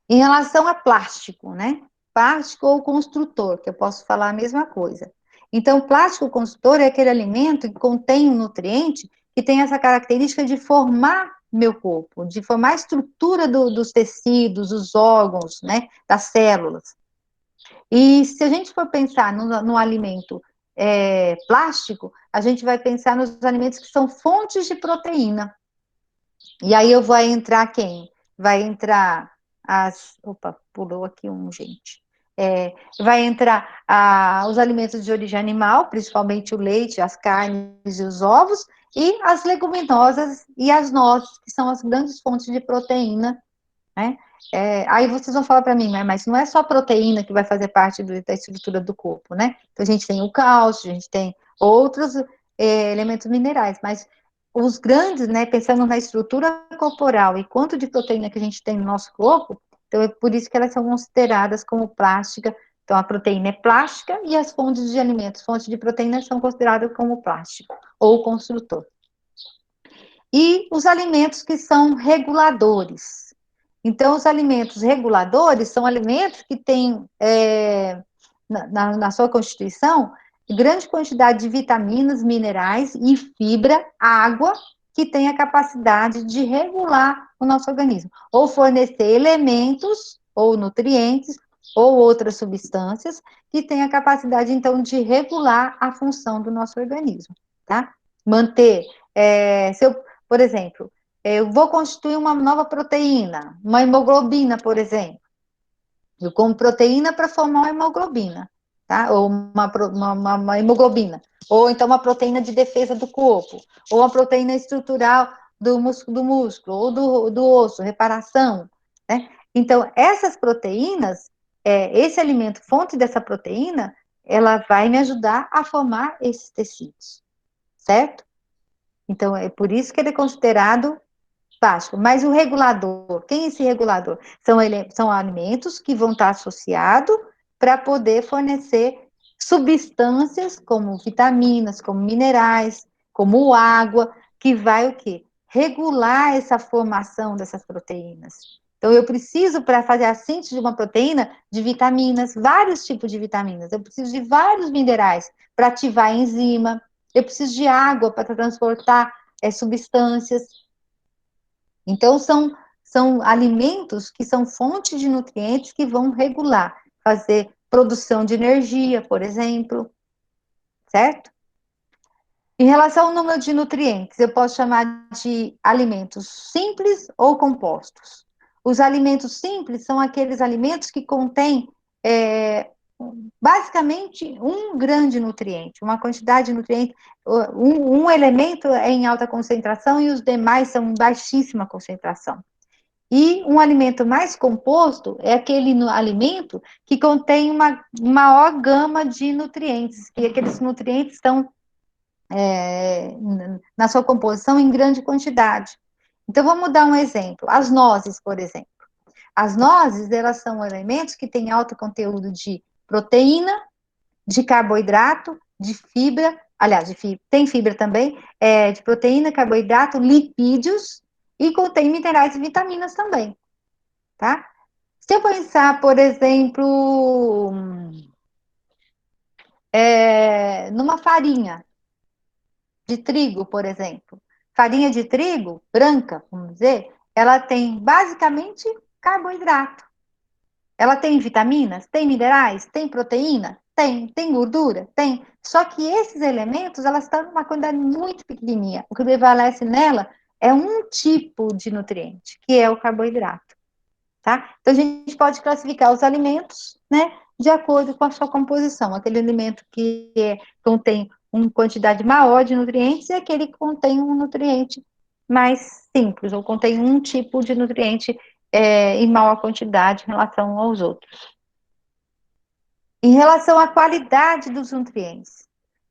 Em relação a plástico, né? Plástico ou construtor, que eu posso falar a mesma coisa. Então, plástico construtor é aquele alimento que contém um nutriente que tem essa característica de formar meu corpo, de formar a estrutura dos tecidos, dos órgãos, né? Das células. E se a gente for pensar no alimento plástico, a gente vai pensar nos alimentos que são fontes de proteína. E aí eu vou entrar quem? Vai entrar Opa, pulou aqui gente. Vai entrar os alimentos de origem animal, principalmente o leite, as carnes e os ovos, e as leguminosas e as nozes, que são as grandes fontes de proteína, né? Aí vocês vão falar para mim, mas não é só a proteína que vai fazer parte da estrutura do corpo, né? Então, a gente tem o cálcio, a gente tem outros elementos minerais, mas os grandes, né, pensando na estrutura corporal e quanto de proteína que a gente tem no nosso corpo, então é por isso que elas são consideradas como plástica. Então, a proteína é plástica e as fontes de alimentos, fontes de proteína são consideradas como plástico ou construtor. E os alimentos que são reguladores. Então, os alimentos reguladores são alimentos que têm, na sua constituição, grande quantidade de vitaminas, minerais e fibra, água, que tem a capacidade de regular o nosso organismo, ou fornecer elementos, ou nutrientes, ou outras substâncias, que têm a capacidade, então, de regular a função do nosso organismo, tá? Manter, por exemplo, eu vou constituir uma nova proteína, uma hemoglobina, por exemplo. Eu como proteína para formar uma hemoglobina, tá? Ou uma hemoglobina. Ou então uma proteína de defesa do corpo. Ou uma proteína estrutural do músculo, ou do osso, reparação, né? Então, essas proteínas, esse alimento, fonte dessa proteína, ela vai me ajudar a formar esses tecidos, certo? Então, é por isso que ele é considerado plástico. Mas o regulador, quem é esse regulador? São alimentos que vão estar associados para poder fornecer substâncias, como vitaminas, como minerais, como água, que vai o quê? Regular essa formação dessas proteínas. Então, eu preciso, para fazer a síntese de uma proteína, de vitaminas, vários tipos de vitaminas. Eu preciso de vários minerais para ativar a enzima. Eu preciso de água para transportar substâncias. Então, são alimentos que são fontes de nutrientes que vão regular, fazer produção de energia, por exemplo, certo? Em relação ao número de nutrientes, eu posso chamar de alimentos simples ou compostos. Os alimentos simples são aqueles alimentos que contêm basicamente um grande nutriente, uma quantidade de nutriente, um elemento é em alta concentração e os demais são em baixíssima concentração. E um alimento mais composto é aquele alimento que contém uma maior gama de nutrientes, que aqueles nutrientes estão na sua composição em grande quantidade. Então, vamos dar um exemplo. As nozes, por exemplo. As nozes, elas são elementos que têm alto conteúdo de proteína, de carboidrato, de fibra, aliás, tem fibra também, de proteína, carboidrato, lipídios, e contém minerais e vitaminas também, tá? Se eu pensar, por exemplo, numa farinha de trigo, por exemplo. Farinha de trigo branca, vamos dizer, ela tem basicamente carboidrato. Ela tem vitaminas, tem minerais, tem proteína, tem gordura, tem. Só que esses elementos, elas estão numa quantidade muito pequenininha. O que prevalece nela é um tipo de nutriente, que é o carboidrato, tá? Então, a gente pode classificar os alimentos, né, de acordo com a sua composição. Aquele alimento que contém uma quantidade maior de nutrientes e aquele que contém um nutriente mais simples, ou contém um tipo de nutriente em maior quantidade em relação aos outros. Em relação à qualidade dos nutrientes,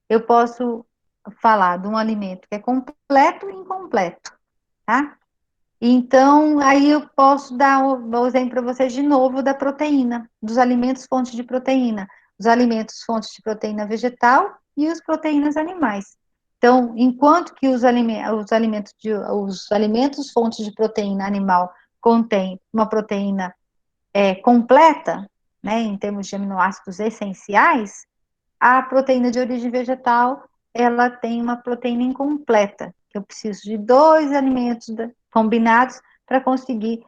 eu posso falar de um alimento que é completo e incompleto, tá? Então, aí eu posso dar o exemplo para vocês de novo da proteína, dos alimentos fontes de proteína, os alimentos fontes de proteína vegetal e as proteínas animais. Então, enquanto que os alimentos fontes de proteína animal contêm uma proteína completa, né, em termos de aminoácidos essenciais, a proteína de origem vegetal, ela tem uma proteína incompleta, que eu preciso de 2 alimentos combinados para conseguir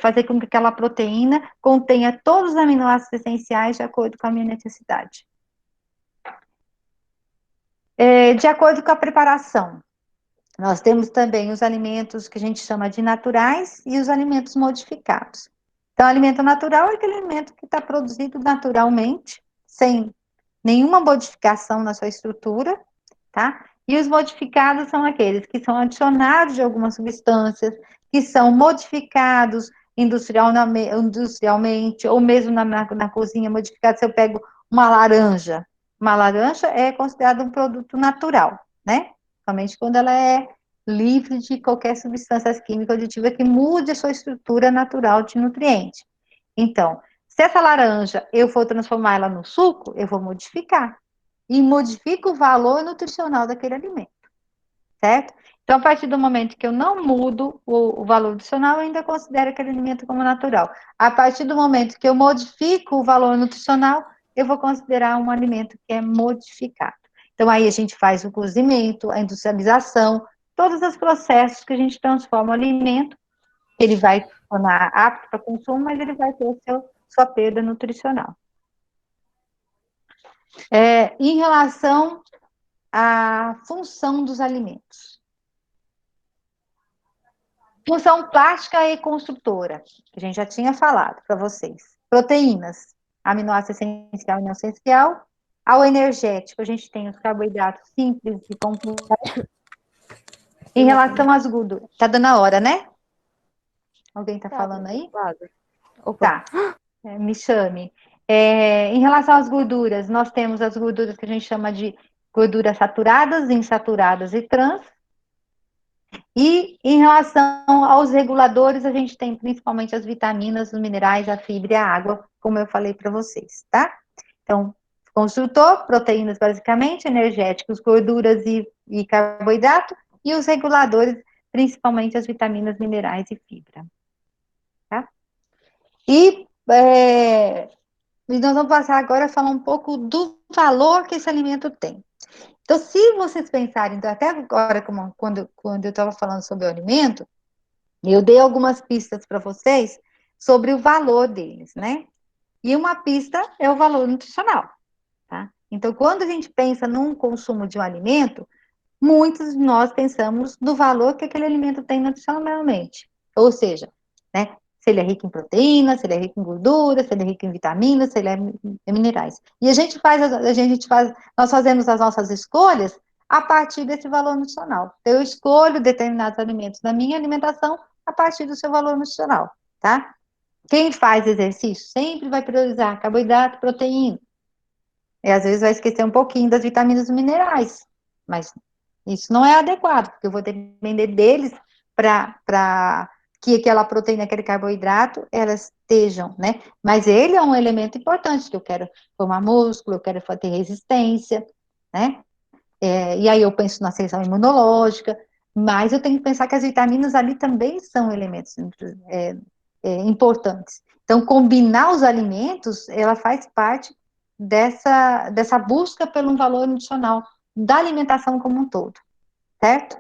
fazer com que aquela proteína contenha todos os aminoácidos essenciais de acordo com a minha necessidade. De acordo com a preparação, nós temos também os alimentos que a gente chama de naturais e os alimentos modificados. Então, alimento natural é aquele alimento que está produzido naturalmente, sem nenhuma modificação na sua estrutura, tá? E os modificados são aqueles que são adicionados de algumas substâncias, que são modificados industrialmente, ou mesmo na cozinha, modificados. Se eu pego uma laranja é considerada um produto natural, né? Somente quando ela é livre de qualquer substância química aditiva que mude a sua estrutura natural de nutriente. Então, se essa laranja eu for transformar ela no suco, eu vou modificar. E modifico o valor nutricional daquele alimento, certo? Então, a partir do momento que eu não mudo o valor nutricional, eu ainda considero aquele alimento como natural. A partir do momento que eu modifico o valor nutricional, eu vou considerar um alimento que é modificado. Então, aí a gente faz o cozimento, a industrialização, todos os processos que a gente transforma o alimento, ele vai se tornar apto para consumo, mas ele vai ter sua perda nutricional. Em relação à função dos alimentos. Função plástica e construtora, que a gente já tinha falado para vocês. Proteínas, aminoácido essencial e não essencial. Ao energético, a gente tem os carboidratos simples e complexos. Em relação às gorduras, tá dando a hora, né? Alguém tá falando aí? Opa. Tá, me chame. Em relação às gorduras, nós temos as gorduras que a gente chama de gorduras saturadas, insaturadas e trans. E em relação aos reguladores, a gente tem principalmente as vitaminas, os minerais, a fibra e a água, como eu falei para vocês, tá? Então, construtor, proteínas basicamente, energéticos, gorduras e carboidrato, e os reguladores, principalmente as vitaminas, minerais e fibra. Tá? E nós vamos passar agora a falar um pouco do valor que esse alimento tem. Então, se vocês pensarem, então, até agora, quando eu estava falando sobre o alimento, eu dei algumas pistas para vocês sobre o valor deles, né? E uma pista é o valor nutricional, tá? Então, quando a gente pensa num consumo de um alimento, muitos de nós pensamos no valor que aquele alimento tem nutricionalmente. Ou seja, né? Se ele é rico em proteínas, se ele é rico em gordura, se ele é rico em vitaminas, se ele é em minerais. E nós fazemos as nossas escolhas a partir desse valor nutricional. Então, eu escolho determinados alimentos na minha alimentação a partir do seu valor nutricional, tá? Quem faz exercício sempre vai priorizar carboidrato, proteína. E às vezes vai esquecer um pouquinho das vitaminas e minerais. Mas isso não é adequado, porque eu vou depender deles para que aquela proteína, aquele carboidrato, elas estejam, né? Mas ele é um elemento importante, que eu quero formar músculo, eu quero ter resistência, né? E aí eu penso na seleção imunológica, mas eu tenho que pensar que as vitaminas ali também são elementos importantes. Então, combinar os alimentos, ela faz parte dessa busca pelo um valor nutricional da alimentação como um todo, certo?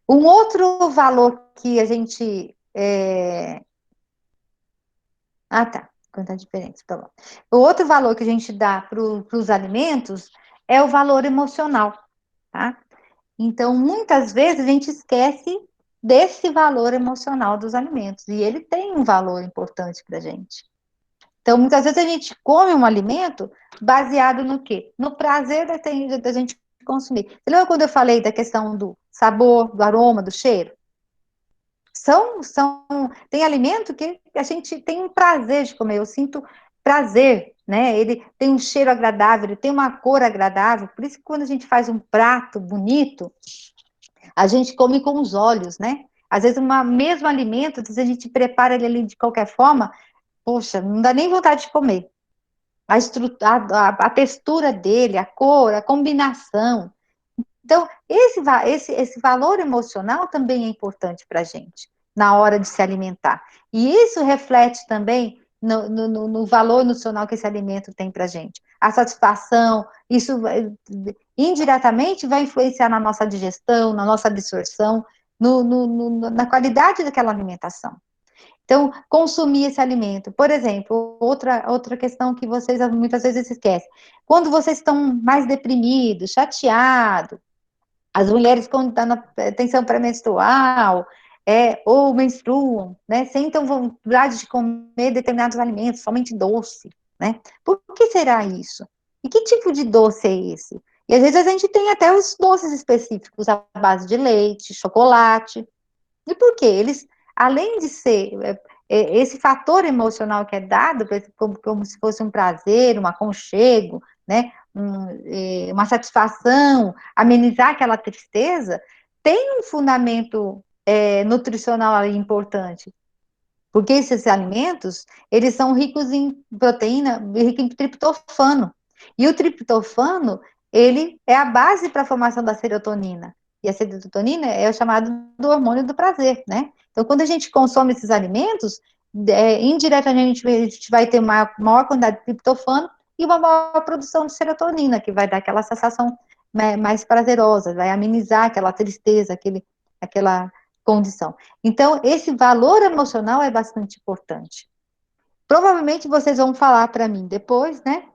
Um outro valor que a gente... tá. Quanta diferença, tá bom. O outro valor que a gente dá para os alimentos é o valor emocional, tá? Então, muitas vezes a gente esquece desse valor emocional dos alimentos, e ele tem um valor importante para a gente. Então, muitas vezes a gente come um alimento baseado no quê? No prazer da gente consumir. Você lembra quando eu falei da questão do sabor, do aroma, do cheiro? Tem alimento que a gente tem um prazer de comer, eu sinto prazer, né? Ele tem um cheiro agradável, ele tem uma cor agradável, por isso que quando a gente faz um prato bonito, a gente come com os olhos, né? Às vezes, um mesmo alimento, se a gente prepara ele ali de qualquer forma, poxa, não dá nem vontade de comer. A textura dele, a cor, a combinação. Então, esse valor emocional também é importante para a gente, na hora de se alimentar. E isso reflete também no valor nutricional que esse alimento tem para a gente. A satisfação, isso indiretamente vai influenciar na nossa digestão, na nossa absorção, na qualidade daquela alimentação. Então, consumir esse alimento. Por exemplo, outra questão que vocês muitas vezes esquecem. Quando vocês estão mais deprimidos, chateados, as mulheres, quando estão na tensão pré-menstrual, ou menstruam, né, sentem vontade de comer determinados alimentos, somente doce, né? Por que será isso? E que tipo de doce é esse? E às vezes a gente tem até os doces específicos à base de leite, chocolate. E por quê? Eles, além de ser esse fator emocional que é dado, como se fosse um prazer, um aconchego, né? Uma satisfação, amenizar aquela tristeza, tem um fundamento nutricional ali importante. Porque esses alimentos, eles são ricos em proteína, ricos em triptofano. E o triptofano, ele é a base para a formação da serotonina. E a serotonina é o chamado do hormônio do prazer, né? Então, quando a gente consome esses alimentos, indiretamente a gente vai ter uma maior quantidade de triptofano e uma maior produção de serotonina, que vai dar aquela sensação mais prazerosa, vai amenizar aquela tristeza, aquela condição. Então, esse valor emocional é bastante importante. Provavelmente vocês vão falar para mim depois, né?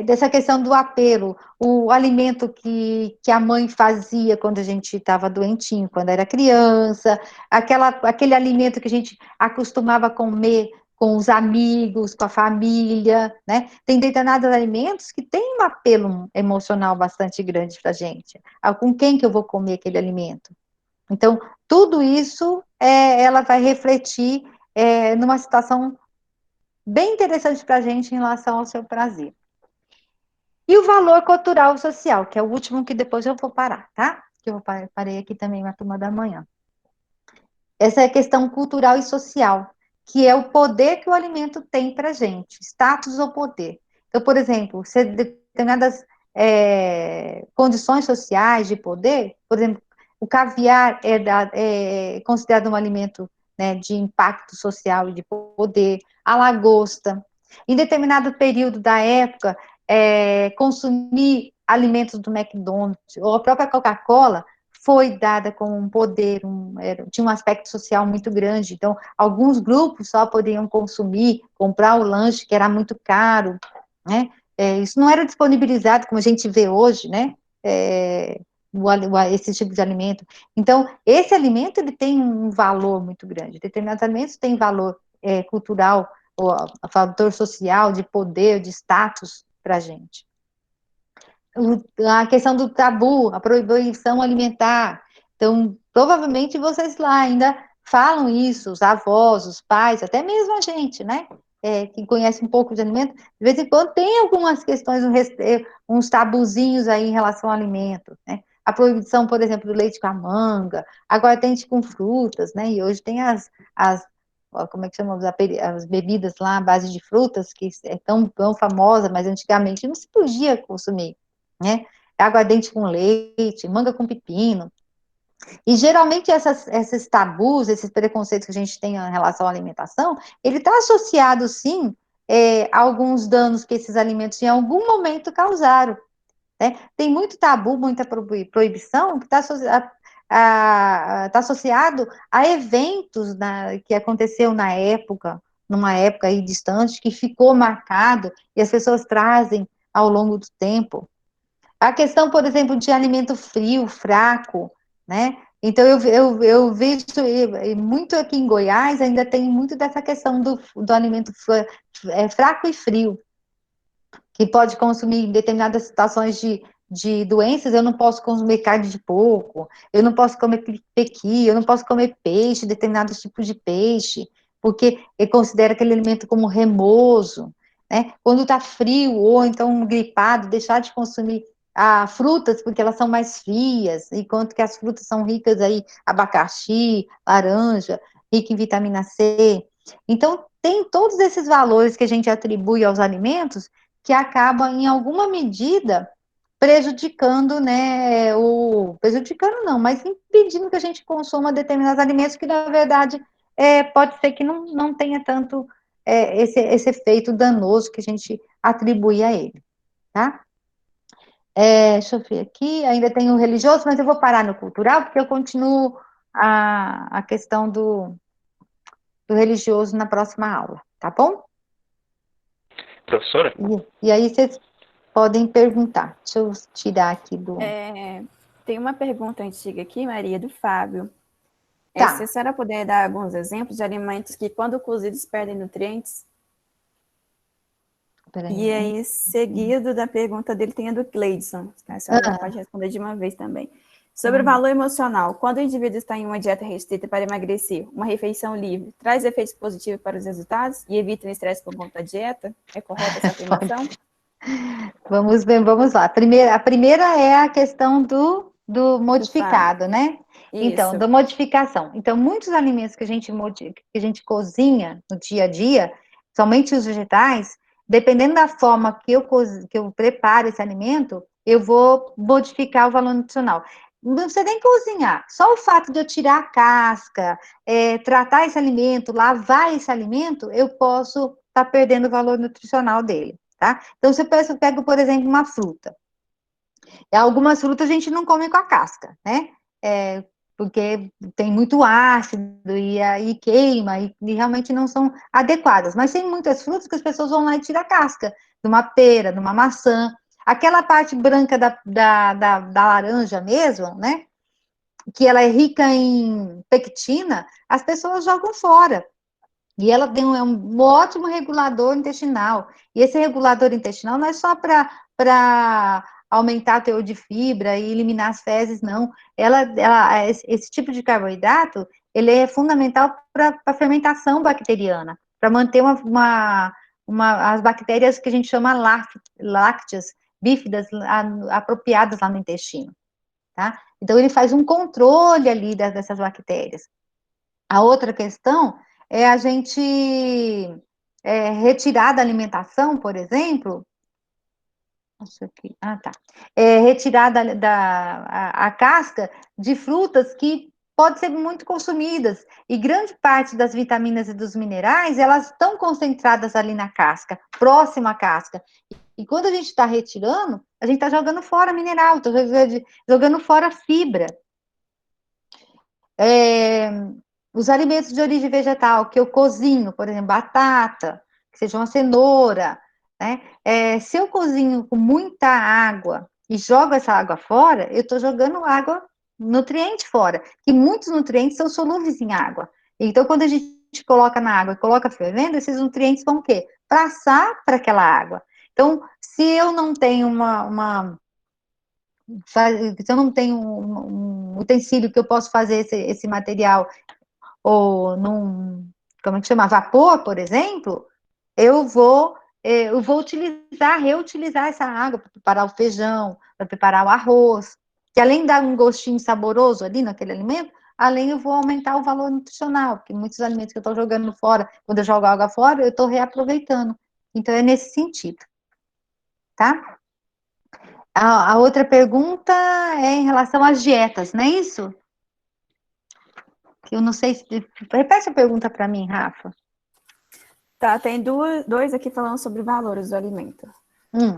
Dessa questão do apelo, o alimento que a mãe fazia quando a gente estava doentinho, quando era criança, aquele alimento que a gente acostumava a comer com os amigos, com a família, né? Tem determinados alimentos que têm um apelo emocional bastante grande para a gente. Com quem que eu vou comer aquele alimento? Então, tudo isso ela vai refletir numa situação bem interessante para a gente em relação ao seu prazer. E o valor cultural e social, que é o último que depois eu vou parar, tá? Que eu parei aqui também na turma da manhã. Essa é a questão cultural e social. que é o poder que o alimento tem para a gente, status ou poder. Então, por exemplo, se determinadas condições sociais de poder, por exemplo, o caviar é considerado um alimento, né, de impacto social e de poder, a lagosta. Em determinado período da época, consumir alimentos do McDonald's ou a própria Coca-Cola foi dada com um poder, tinha um aspecto social muito grande. Então, alguns grupos só poderiam consumir, comprar o lanche, que era muito caro, né? Isso não era disponibilizado, como a gente vê hoje, né? Esse tipo de alimento. Então, esse alimento, ele tem um valor muito grande. Determinados alimentos têm valor cultural, ou fator social, de poder, de status para a gente. A questão do tabu, a proibição alimentar. Então, provavelmente vocês lá ainda falam isso, os avós, os pais, até mesmo a gente, né? Que conhece um pouco de alimento, de vez em quando tem algumas questões, uns tabuzinhos aí em relação ao alimento, né? A proibição, por exemplo, do leite com a manga, agora tem com frutas, né? E hoje tem como é que chama, as bebidas lá à base de frutas, que é tão famosa, mas antigamente não se podia consumir, né? Aguardente com leite, manga com pepino. E geralmente esses tabus, esses preconceitos que a gente tem em relação à alimentação, ele está associado, sim, a alguns danos que esses alimentos em algum momento causaram. Né? Tem muito tabu, muita proibição que está associado a eventos que aconteceu numa época aí distante, que ficou marcado e as pessoas trazem ao longo do tempo. A questão, por exemplo, de alimento frio, fraco, né? Então, eu vejo muito aqui em Goiás, ainda tem muito dessa questão do alimento fraco e frio, que pode consumir em determinadas situações de doenças. Eu não posso consumir carne de porco, eu não posso comer pequi, eu não posso comer peixe, determinados tipos de peixe, porque ele considera aquele alimento como remoso, né? Quando está frio ou então gripado, deixar de consumir frutas, porque elas são mais frias, enquanto que as frutas são ricas aí, abacaxi, laranja, rica em vitamina C. Então, tem todos esses valores que a gente atribui aos alimentos que acabam, em alguma medida, prejudicando, né, prejudicando não, mas impedindo que a gente consuma determinados alimentos que, na verdade, pode ser que não tenha tanto esse efeito danoso que a gente atribui a ele, tá? Deixa eu ver aqui, ainda tem o religioso, mas eu vou parar no cultural, porque eu continuo a questão do religioso na próxima aula, tá bom? Professora? E aí vocês podem perguntar. Deixa eu tirar aqui do... Tem uma pergunta antiga aqui, Maria, do Fábio. Tá. Se a senhora puder dar alguns exemplos de alimentos que, quando cozidos, perdem nutrientes. E aí, seguido da pergunta dele, tem a do Cleidson. A senhora já pode responder de uma vez também. Sobre o valor emocional, quando o indivíduo está em uma dieta restrita para emagrecer, uma refeição livre, traz efeitos positivos para os resultados e evita o estresse por conta da dieta? É correta essa afirmação? Vamos lá. A primeira é a questão do modificado, né? Isso. Então, da modificação. Então, muitos alimentos que a gente cozinha no dia a dia, somente os vegetais, dependendo da forma que eu preparo esse alimento, eu vou modificar o valor nutricional. Não precisa nem cozinhar, só o fato de eu tirar a casca, tratar esse alimento, lavar esse alimento, eu posso estar perdendo o valor nutricional dele, tá? Então, se eu pego, por exemplo, uma fruta. Algumas frutas a gente não come com a casca, né? Porque tem muito ácido e aí queima e realmente não são adequadas. Mas tem muitas frutas que as pessoas vão lá e tiram a casca, de uma pera, de uma maçã. Aquela parte branca da laranja mesmo, né? Que ela é rica em pectina, as pessoas jogam fora. E ela tem um ótimo regulador intestinal. E esse regulador intestinal não é só para aumentar o teor de fibra e eliminar as fezes, não. Esse tipo de carboidrato, ele é fundamental para a fermentação bacteriana, para manter as bactérias que a gente chama lácteas, bífidas, apropriadas lá no intestino. Tá? Então, ele faz um controle ali dessas bactérias. A outra questão é a gente retirar da alimentação, por exemplo, isso aqui, tá. Retirar a casca de frutas que podem ser muito consumidas, e grande parte das vitaminas e dos minerais, elas estão concentradas ali na casca, próxima à casca. E quando a gente está retirando, a gente está jogando fora mineral, está jogando fora fibra. Os alimentos de origem vegetal, que eu cozinho, por exemplo, batata, que seja uma cenoura, né? Se eu cozinho com muita água e jogo essa água fora, eu estou jogando água, nutriente fora, que muitos nutrientes são solúveis em água. Então, quando a gente coloca na água e coloca fervendo, esses nutrientes vão o quê? Passar para aquela água. Então, se eu não tenho se eu não tenho um utensílio que eu posso fazer esse material, ou como é que chama? Vapor, por exemplo, eu vou reutilizar essa água para preparar o feijão, para preparar o arroz, que além de dar um gostinho saboroso ali naquele alimento, além eu vou aumentar o valor nutricional, porque muitos alimentos que eu estou jogando fora, quando eu jogo água fora, eu estou reaproveitando. Então, é nesse sentido, tá? A outra pergunta é em relação às dietas, não é isso? Que eu não sei se... Repete a pergunta para mim, Rafa. Tá, tem dois aqui falando sobre valores do alimento.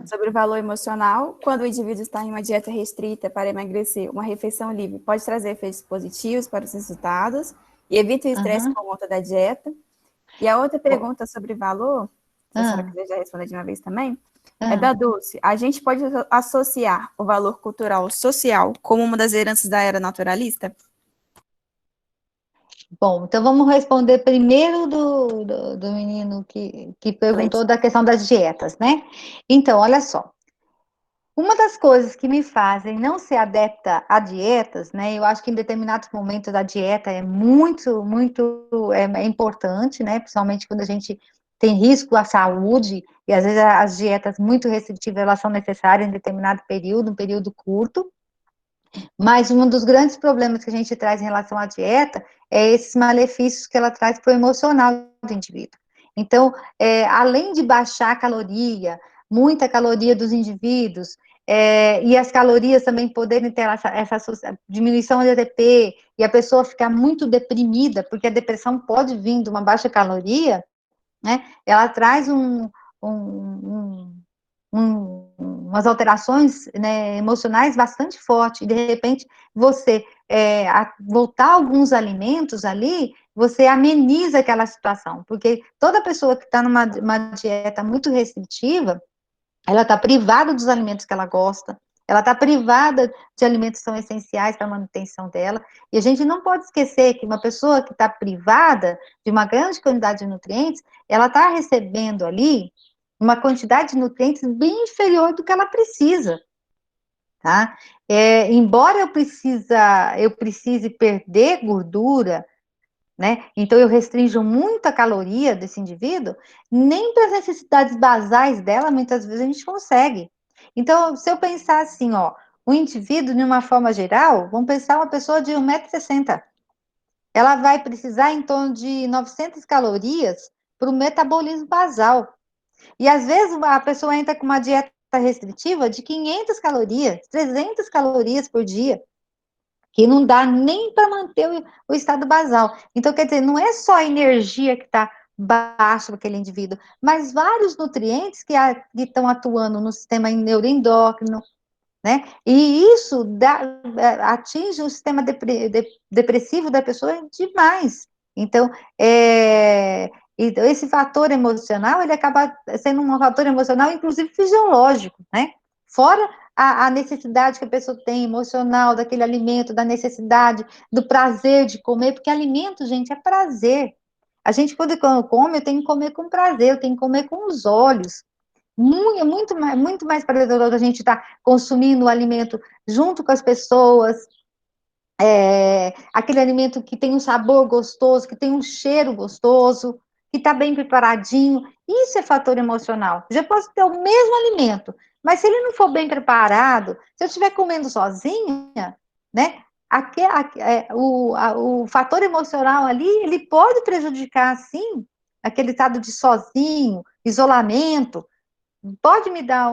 Sobre o valor emocional, quando o indivíduo está em uma dieta restrita para emagrecer, uma refeição livre pode trazer efeitos positivos para os resultados e evita o estresse por conta da dieta. E a outra pergunta sobre valor, se a senhora quiser já responder de uma vez também, é da Dulce. A gente pode associar o valor cultural social como uma das heranças da era naturalista? Bom, então vamos responder primeiro do menino que perguntou da questão das dietas, né? Então, olha só. Uma das coisas que me fazem não ser adepta a dietas, né? Eu acho que em determinados momentos a dieta é muito, muito importante, né? Principalmente quando a gente tem risco à saúde, e às vezes as dietas muito restritivas, elas são necessárias em determinado período, um período curto. Mas um dos grandes problemas que a gente traz em relação à dieta é esses malefícios que ela traz para o emocional do indivíduo. Então, além de baixar a caloria, muita caloria dos indivíduos, e as calorias também poderem ter essa diminuição de ADP, e a pessoa ficar muito deprimida, porque a depressão pode vir de uma baixa caloria, né? Ela traz umas alterações, né, emocionais bastante fortes, e de repente você voltar alguns alimentos ali, você ameniza aquela situação, porque toda pessoa que está numa dieta muito restritiva, ela está privada dos alimentos que ela gosta, ela está privada de alimentos que são essenciais para a manutenção dela, e a gente não pode esquecer que uma pessoa que está privada de uma grande quantidade de nutrientes, ela está recebendo ali uma quantidade de nutrientes bem inferior do que ela precisa, tá? Embora eu precise perder gordura, né? Então eu restringo muito a caloria desse indivíduo, nem para as necessidades basais dela, muitas vezes a gente consegue. Então, se eu pensar assim, ó, o indivíduo, de uma forma geral, vamos pensar uma pessoa de 1,60 m, ela vai precisar em torno de 900 calorias para o metabolismo basal. E às vezes a pessoa entra com uma dieta restritiva de 500 calorias, 300 calorias por dia, que não dá nem para manter o estado basal. Então, quer dizer, não é só a energia que está baixa para aquele indivíduo, mas vários nutrientes que estão atuando no sistema neuroendócrino, né? E isso atinge o sistema depressivo da pessoa demais. Então, esse fator emocional, ele acaba sendo um fator emocional, inclusive fisiológico, né? Fora a necessidade que a pessoa tem emocional daquele alimento, da necessidade, do prazer de comer, porque alimento, gente, é prazer. A gente, quando come, eu tenho que comer com prazer, eu tenho que comer com os olhos. Muito mais prazeroso a gente estar consumindo o alimento junto com as pessoas, aquele alimento que tem um sabor gostoso, que tem um cheiro gostoso, que está bem preparadinho. Isso é fator emocional. Já posso ter o mesmo alimento, mas se ele não for bem preparado, se eu estiver comendo sozinha, né, o fator emocional ali, ele pode prejudicar, sim, aquele estado de sozinho, isolamento, pode me dar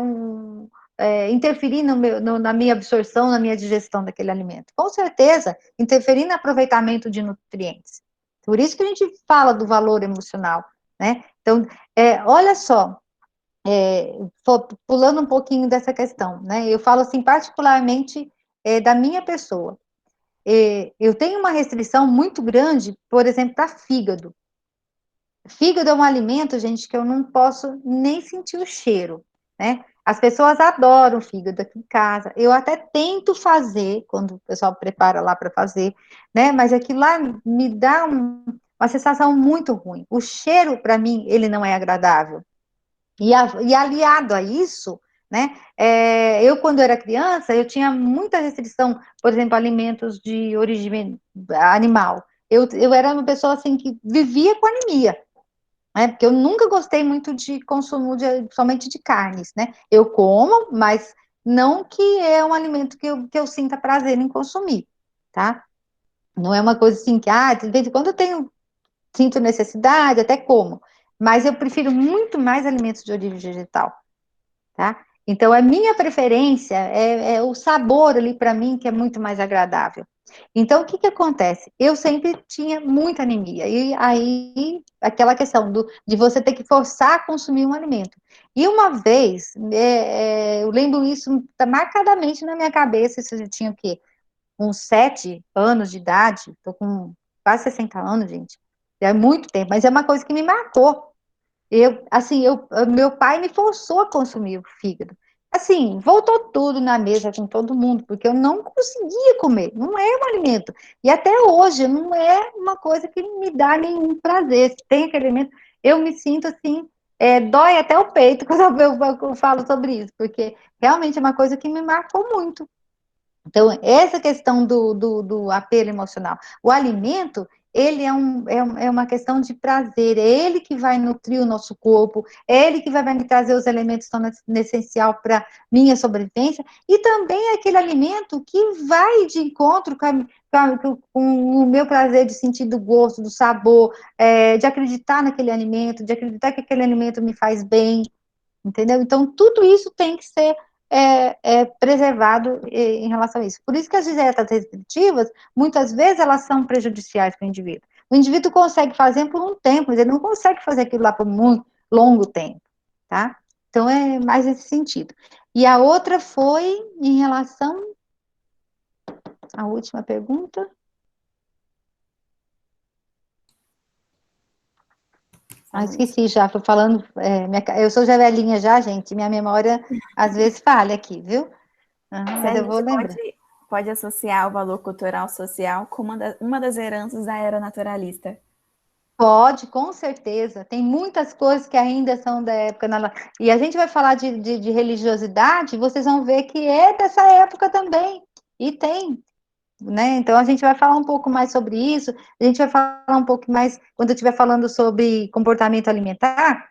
interferir na minha absorção, na minha digestão daquele alimento. Com certeza, interferir no aproveitamento de nutrientes. Por isso que a gente fala do valor emocional, né? Então, olha só, pulando um pouquinho dessa questão, né? Eu falo assim, particularmente da minha pessoa. Eu tenho uma restrição muito grande, por exemplo, para fígado. Fígado é um alimento, gente, que eu não posso nem sentir o cheiro, né? As pessoas adoram fígado aqui em casa. Eu até tento fazer, quando o pessoal prepara lá para fazer, né? Mas aquilo lá me dá uma sensação muito ruim. O cheiro, para mim, ele não é agradável. E aliado a isso, né? Eu, quando era criança, eu tinha muita restrição, por exemplo, alimentos de origem animal. Eu era uma pessoa, assim, que vivia com anemia, né? Porque eu nunca gostei muito de consumo somente de carnes, né? Eu como, mas não que é um alimento que eu sinta prazer em consumir, tá? Não é uma coisa assim que, de vez em quando sinto necessidade, até como. Mas eu prefiro muito mais alimentos de origem vegetal, tá? Então, a minha preferência é o sabor ali para mim, que é muito mais agradável. Então, o que acontece? Eu sempre tinha muita anemia, e aí, aquela questão de você ter que forçar a consumir um alimento. E uma vez, eu lembro isso marcadamente na minha cabeça, isso eu tinha o quê? Uns 7 anos de idade, tô com quase 60 anos, gente. É muito tempo, mas é uma coisa que me marcou. Meu pai me forçou a consumir o fígado. Assim, voltou tudo na mesa com todo mundo, porque eu não conseguia comer, não é um alimento. E até hoje, não é uma coisa que me dá nenhum prazer. Se tem aquele alimento, eu me sinto assim, dói até o peito quando eu falo sobre isso, porque realmente é uma coisa que me marcou muito. Então, essa questão do apelo emocional. O alimento, ele é uma questão de prazer, é ele que vai nutrir o nosso corpo, é ele que vai me trazer os elementos que são essencial para minha sobrevivência, e também é aquele alimento que vai de encontro com o meu prazer de sentir do gosto, do sabor, de acreditar naquele alimento, de acreditar que aquele alimento me faz bem, entendeu? Então, tudo isso tem que ser preservado em relação a isso. Por isso que as dietas restritivas, muitas vezes, elas são prejudiciais para o indivíduo. O indivíduo consegue fazer por um tempo, mas ele não consegue fazer aquilo lá por muito longo tempo, tá? Então, é mais nesse sentido. E a outra foi em relação à última pergunta. Esqueci já, foi falando. Eu sou já velhinha já, gente. Minha memória às vezes falha aqui, viu? Mas eu vou lembrar. Pode associar o valor cultural social com uma das heranças da era naturalista? Pode, com certeza. Tem muitas coisas que ainda são da época. E a gente vai falar de religiosidade, vocês vão ver que é dessa época também. E tem. Né? Então, a gente vai falar um pouco mais sobre isso, a gente vai falar um pouco mais, quando eu estiver falando sobre comportamento alimentar,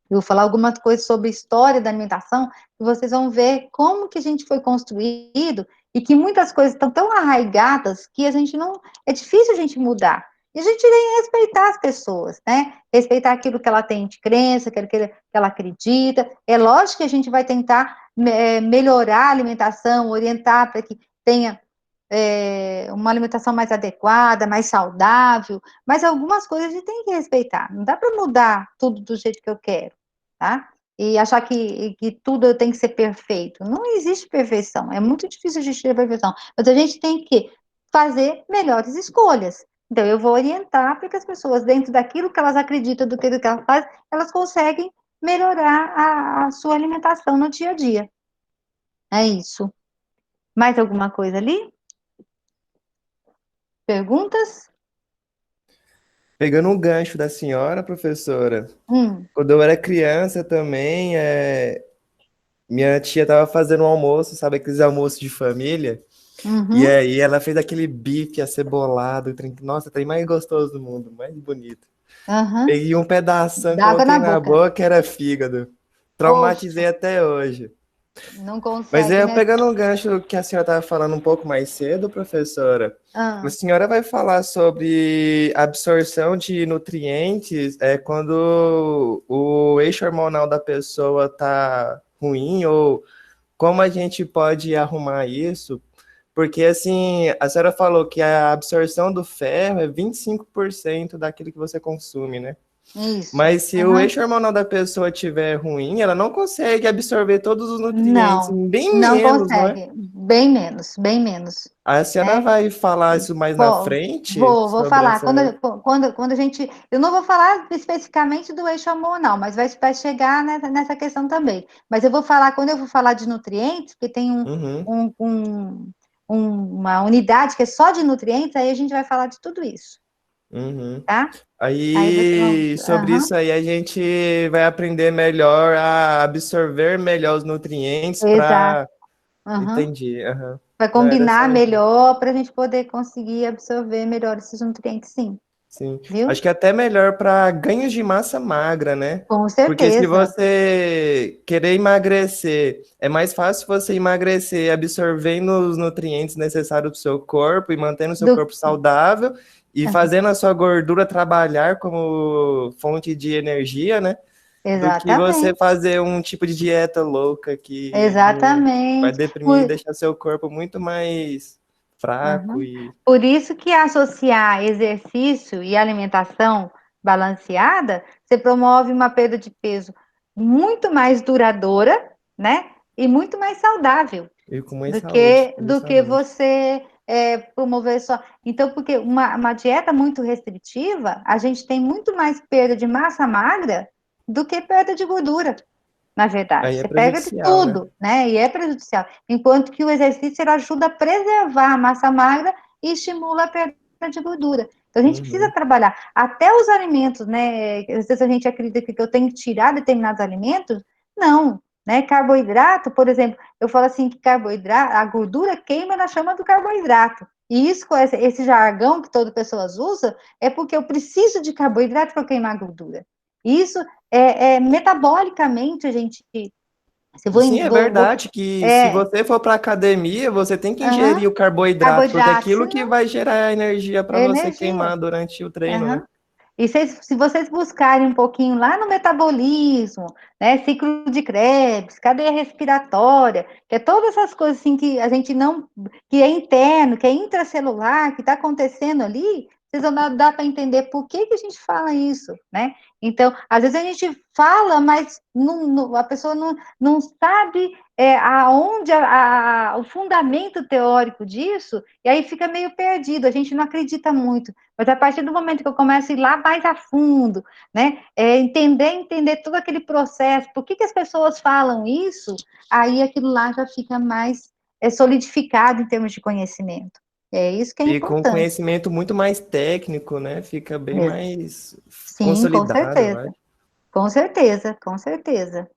eu vou falar alguma coisa sobre história da alimentação, e vocês vão ver como que a gente foi construído, e que muitas coisas estão tão arraigadas, que a gente não, é difícil a gente mudar. E a gente tem que respeitar as pessoas, né? Respeitar aquilo que ela tem de crença, aquilo que ela acredita. É lógico que a gente vai tentar melhorar a alimentação, orientar para que tenha uma alimentação mais adequada, mais saudável, mas algumas coisas a gente tem que respeitar. Não dá para mudar tudo do jeito que eu quero, tá? E achar que tudo tem que ser perfeito. Não existe perfeição. É muito difícil a gente ter perfeição. Mas a gente tem que fazer melhores escolhas. Então, eu vou orientar para que as pessoas, dentro daquilo que elas acreditam, do que elas fazem, elas conseguem melhorar a sua alimentação no dia a dia. É isso. Mais alguma coisa ali? Perguntas? Pegando um gancho da senhora, professora, quando eu era criança também, minha tia estava fazendo um almoço, sabe, aqueles almoços de família, e aí ela fez aquele bife acebolado, nossa, tem mais gostoso do mundo, mais bonito. Peguei um pedaço, coloquei na boca, era fígado. Traumatizei até hoje. Não Mas consegue, né? pegando um gancho que a senhora estava falando um pouco mais cedo, professora, a senhora vai falar sobre absorção de nutrientes quando o eixo hormonal da pessoa está ruim, ou como a gente pode arrumar isso? Porque, assim, a senhora falou que a absorção do ferro é 25% daquilo que você consome, né? Isso. Mas se o eixo hormonal da pessoa estiver ruim, ela não consegue absorver todos os nutrientes, Não, bem não menos, não é? consegue. Bem menos, bem menos. A senhora Né? vai falar isso mais na frente Vou sobre falar. essa. Quando a gente. Eu não vou falar especificamente do eixo hormonal, mas vai chegar nessa questão também. Mas eu vou falar, quando eu vou falar de nutrientes, porque tem Uhum, uma unidade que é só de nutrientes, aí a gente vai falar de tudo isso, uhum. tá? Aí você vai. Aí, sobre isso aí, a gente vai aprender melhor a absorver melhor os nutrientes Exato. para. Aham. Entendi. Aham. Vai Não era só combinar isso. melhor para a gente poder conseguir absorver melhor esses nutrientes, sim. Sim, Viu? acho que é até melhor para ganhos de massa magra, né? Com Porque se certeza. você querer emagrecer, é mais fácil você emagrecer absorvendo os nutrientes necessários para o seu corpo e mantendo o seu Do... corpo saudável e fazendo a sua gordura trabalhar como fonte de energia, né? Do que você Exatamente. fazer um tipo de dieta louca que vai Exatamente. deprimir e deixar seu corpo muito mais fraco Uhum. e. Por isso que associar exercício e alimentação balanceada, você promove uma perda de peso muito mais duradoura, né? E muito mais saudável E com mais do saúde, que, do que justamente. você promover só. Então, porque uma dieta muito restritiva, a gente tem muito mais perda de massa magra do que perda de gordura. Na verdade, Aí é você pega de prejudicial, né? tudo, né? E é prejudicial. Enquanto que o exercício ele ajuda a preservar a massa magra e estimula a perda de gordura. Então, a gente precisa Uhum. trabalhar. Até os alimentos, né? Às vezes a gente acredita que eu tenho que tirar determinados alimentos. Não, né? Carboidrato, por exemplo, eu falo assim que carboidrato, a gordura queima na chama do carboidrato. E isso, esse jargão que todas as pessoas usam, é porque eu preciso de carboidrato para queimar a gordura. Isso metabolicamente a gente. Se vou, Sim, é verdade que se é, você for para academia, você tem que ingerir uhum, o carboidrato, porque é carboidrato, aquilo que senão vai gerar energia para é você energia. queimar durante o treino, né? Uhum. E se vocês buscarem um pouquinho lá no metabolismo, né, ciclo de Krebs, cadeia respiratória, que é todas essas coisas assim que a gente não, que é interno, que é intracelular, que está acontecendo ali, vocês vão dar para entender por que a gente fala isso, né? Então, às vezes a gente fala, mas a pessoa não sabe aonde o fundamento teórico disso, e aí fica meio perdido, a gente não acredita muito. Mas a partir do momento que eu começo a ir lá mais a fundo, né, entender todo aquele processo, por que as pessoas falam isso, aí aquilo lá já fica mais solidificado em termos de conhecimento. É isso que é E com importante. conhecimento muito mais técnico, né? Fica bem mais Sim, com consolidado, eu certeza. acho. Com certeza, com certeza.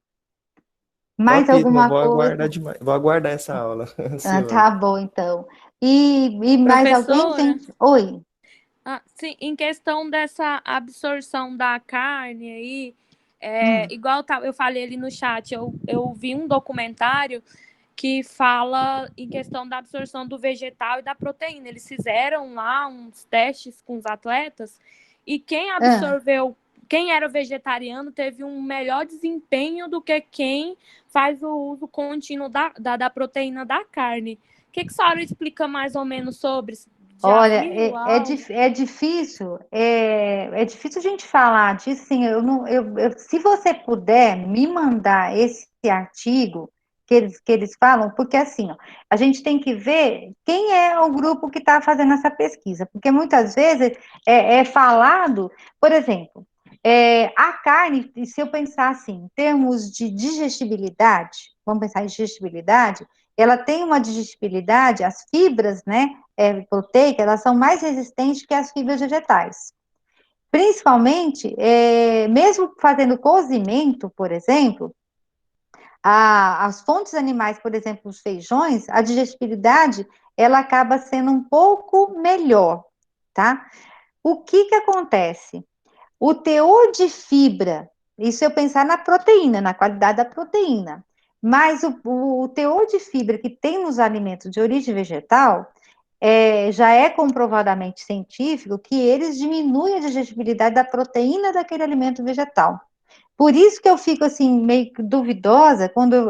Mais Topíssimo, alguma vou aguardar coisa? demais. Vou aguardar essa aula, Ah, ansioso. tá bom, então. E mais alguém, Professora, gente? Oi. sim, em questão dessa absorção da carne aí, Hum. igual eu falei ali no chat, eu vi um documentário que fala em questão da absorção do vegetal e da proteína. Eles fizeram lá uns testes com os atletas e quem absorveu, quem era vegetariano teve um melhor desempenho do que quem faz o uso contínuo da proteína da carne. O que a senhora explica mais ou menos sobre? Já Olha, viu algo? é difícil a gente falar disso, sim, se você puder me mandar esse artigo que eles falam, porque assim, ó, a gente tem que ver quem é o grupo que está fazendo essa pesquisa, porque muitas vezes é falado, por exemplo, a carne, se eu pensar assim, em termos de digestibilidade, vamos pensar em digestibilidade, ela tem uma digestibilidade, as fibras, né, proteica, elas são mais resistentes que as fibras vegetais. Principalmente, mesmo fazendo cozimento, por exemplo, as fontes animais, por exemplo, os feijões, a digestibilidade, ela acaba sendo um pouco melhor, tá? O que acontece? O teor de fibra, isso eu pensar na proteína, na qualidade da proteína. mas o teor de fibra que tem nos alimentos de origem vegetal já é comprovadamente científico que eles diminuem a digestibilidade da proteína daquele alimento vegetal. Por isso que eu fico assim meio duvidosa quando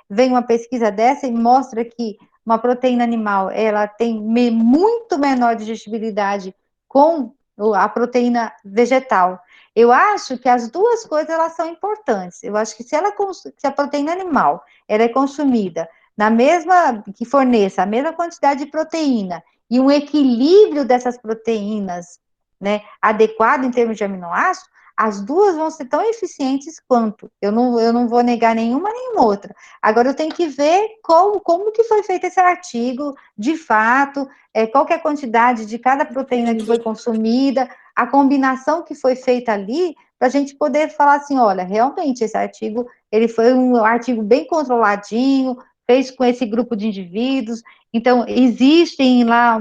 vem uma pesquisa dessa e mostra que uma proteína animal ela tem muito menor digestibilidade com a proteína vegetal. Eu acho que as duas coisas elas são importantes. Eu acho que se a proteína animal ela é consumida na mesma que forneça a mesma quantidade de proteína e um equilíbrio dessas proteínas, né, adequado em termos de aminoácidos, as duas vão ser tão eficientes quanto. Eu não vou negar nenhuma nem outra. Agora eu tenho que ver como que foi feito esse artigo, de fato, qual que é a quantidade de cada proteína que foi consumida, a combinação que foi feita ali, para a gente poder falar assim, olha, realmente esse artigo, ele foi um artigo bem controladinho, fez com esse grupo de indivíduos, então existem lá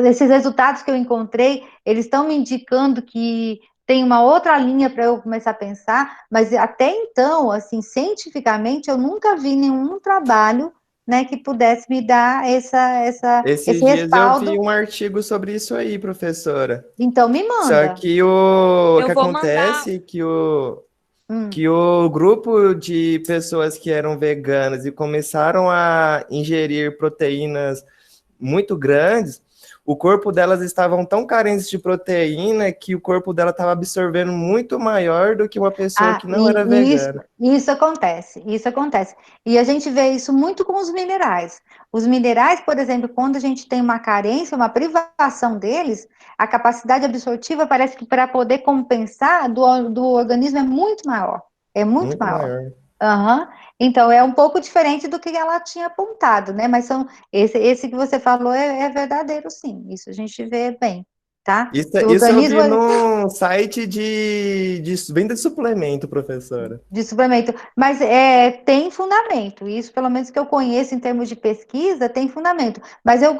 esses resultados que eu encontrei, eles estão me indicando que tem uma outra linha para eu começar a pensar, mas até então, assim, cientificamente, eu nunca vi nenhum trabalho, né, que pudesse me dar esse Esses dias eu vi respaldo. um artigo sobre isso aí, professora. Então, me Só manda. que o Eu que vou mandar. acontece é que o grupo de pessoas que eram veganas e começaram a ingerir proteínas muito grandes, o corpo delas estavam tão carentes de proteína que o corpo dela estava absorvendo muito maior do que uma pessoa que não era vegana. Isso acontece, isso acontece. E a gente vê isso muito com os minerais. Os minerais, por exemplo, quando a gente tem uma carência, uma privação deles, a capacidade absortiva parece que para poder compensar do organismo é muito maior. É muito Muito maior. maior. Uhum. Então, é um pouco diferente do que ela tinha apontado, né? Mas esse que você falou é verdadeiro, sim. Isso a gente vê bem, tá? Que o Isso eu organismo vi num site de venda de suplemento, professora. de suplemento, mas tem fundamento. Isso, pelo menos que eu conheço em termos de pesquisa, tem fundamento. Mas eu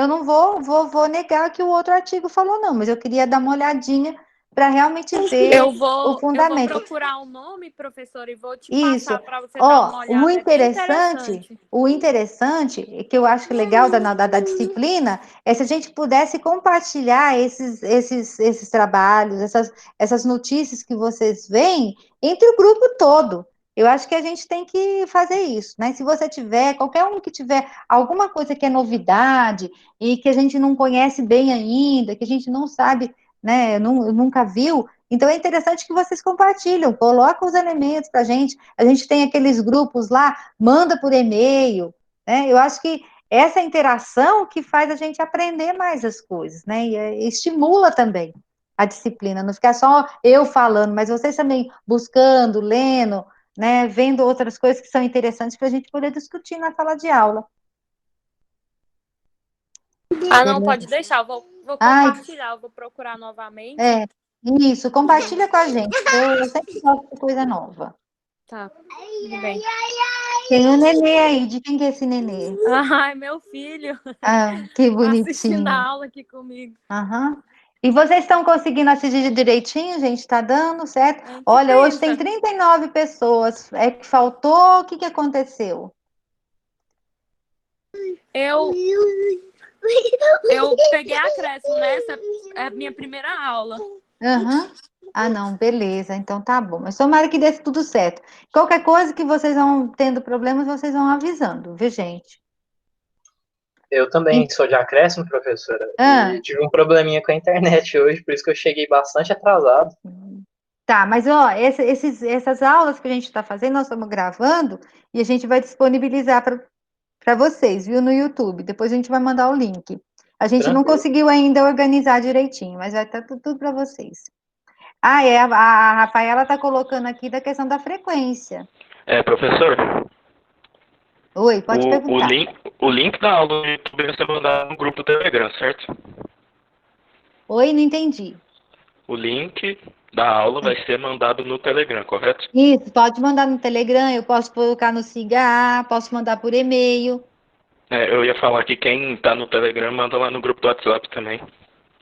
não vou negar que o outro artigo falou, não, mas eu queria dar uma olhadinha para realmente ver Eu o vou fundamento. procurar o nome, professora, e vou te Isso. passar para você dar uma Ó, olhada. É bem interessante. o interessante, que eu acho legal da disciplina, é se a gente pudesse compartilhar esses trabalhos, essas notícias que vocês veem entre o grupo todo. Eu acho que a gente tem que fazer isso, né? Se você tiver, qualquer um que tiver alguma coisa que é novidade e que a gente não conhece bem ainda, que a gente não sabe, né, nunca viu, então é interessante que vocês compartilham, colocam os elementos para a gente tem aqueles grupos lá, manda por e-mail, né? Eu acho que essa interação que faz a gente aprender mais as coisas, né? E estimula também a disciplina, não ficar só eu falando, mas vocês também buscando, lendo, né? Vendo outras coisas que são interessantes para a gente poder discutir na sala de aula. Ah, não, pode deixar. Eu vou Ai, compartilhar, eu vou procurar novamente. isso, compartilha com a gente. Eu sempre gosto de coisa nova. Tá, tudo bem. Tem um nenê aí, de quem que é esse nenê? Ai, meu filho. Ah, que Assistindo a bonitinho. aula aqui comigo. Aham. E vocês estão conseguindo assistir direitinho, gente? Está dando, certo? A gente Olha, hoje tem tenta. 39 pessoas. É que faltou? O que que aconteceu? Eu peguei acréscimo nessa, é a minha primeira aula. Aham. Ah, não, beleza. Então tá bom. Mas tomara que dê tudo certo. Qualquer coisa que vocês vão tendo problemas, vocês vão avisando, viu, gente? Eu também sou de acréscimo, professora, e tive um probleminha com a internet hoje, por isso que eu cheguei bastante atrasado. Tá, mas ó, essas aulas que a gente está fazendo, nós estamos gravando e a gente vai disponibilizar para vocês, viu, no YouTube. Depois a gente vai mandar o link. A gente não Tranquilo. conseguiu ainda organizar direitinho, mas vai estar tudo para vocês. Ah, a Rafaela está colocando aqui da questão da frequência. Professor, Oi, pode perguntar. o link da aula no YouTube vai ser mandado no grupo do Telegram, certo? Oi, não entendi. O link da aula vai ser mandado no Telegram, correto? Isso, pode mandar no Telegram, eu posso colocar no SIGA, posso mandar por e-mail. Eu ia falar que quem tá no Telegram manda lá no grupo do WhatsApp também.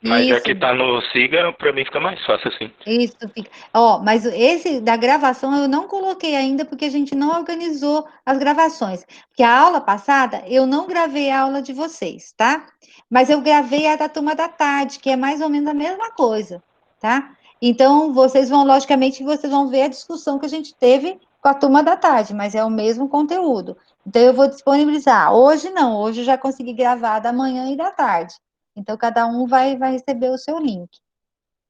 Mas já Isso. que tá no Siga, pra mim fica mais fácil assim. Isso fica. Ó, mas esse da gravação eu não coloquei ainda porque a gente não organizou as gravações. Porque a aula passada eu não gravei a aula de vocês, tá? Mas eu gravei a da turma da tarde, que é mais ou menos a mesma coisa, tá? Então vocês vão, logicamente, vocês vão ver a discussão que a gente teve com a turma da tarde, mas é o mesmo conteúdo. Então eu vou disponibilizar. Hoje não, hoje eu já consegui gravar da manhã e da tarde. Então cada um vai receber o seu link,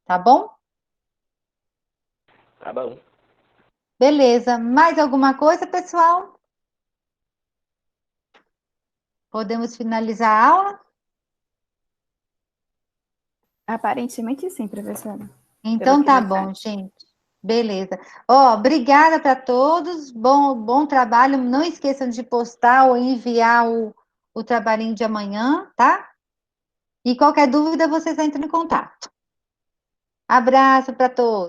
tá bom? Tá bom. Beleza. Mais alguma coisa, pessoal? Podemos finalizar a aula? Aparentemente sim, professora. Então tá bom, gente. Beleza. Ó, obrigada para todos. Bom trabalho. Não esqueçam de postar ou enviar o trabalhinho de amanhã, tá? E qualquer dúvida, vocês entram em contato. Abraço para todos.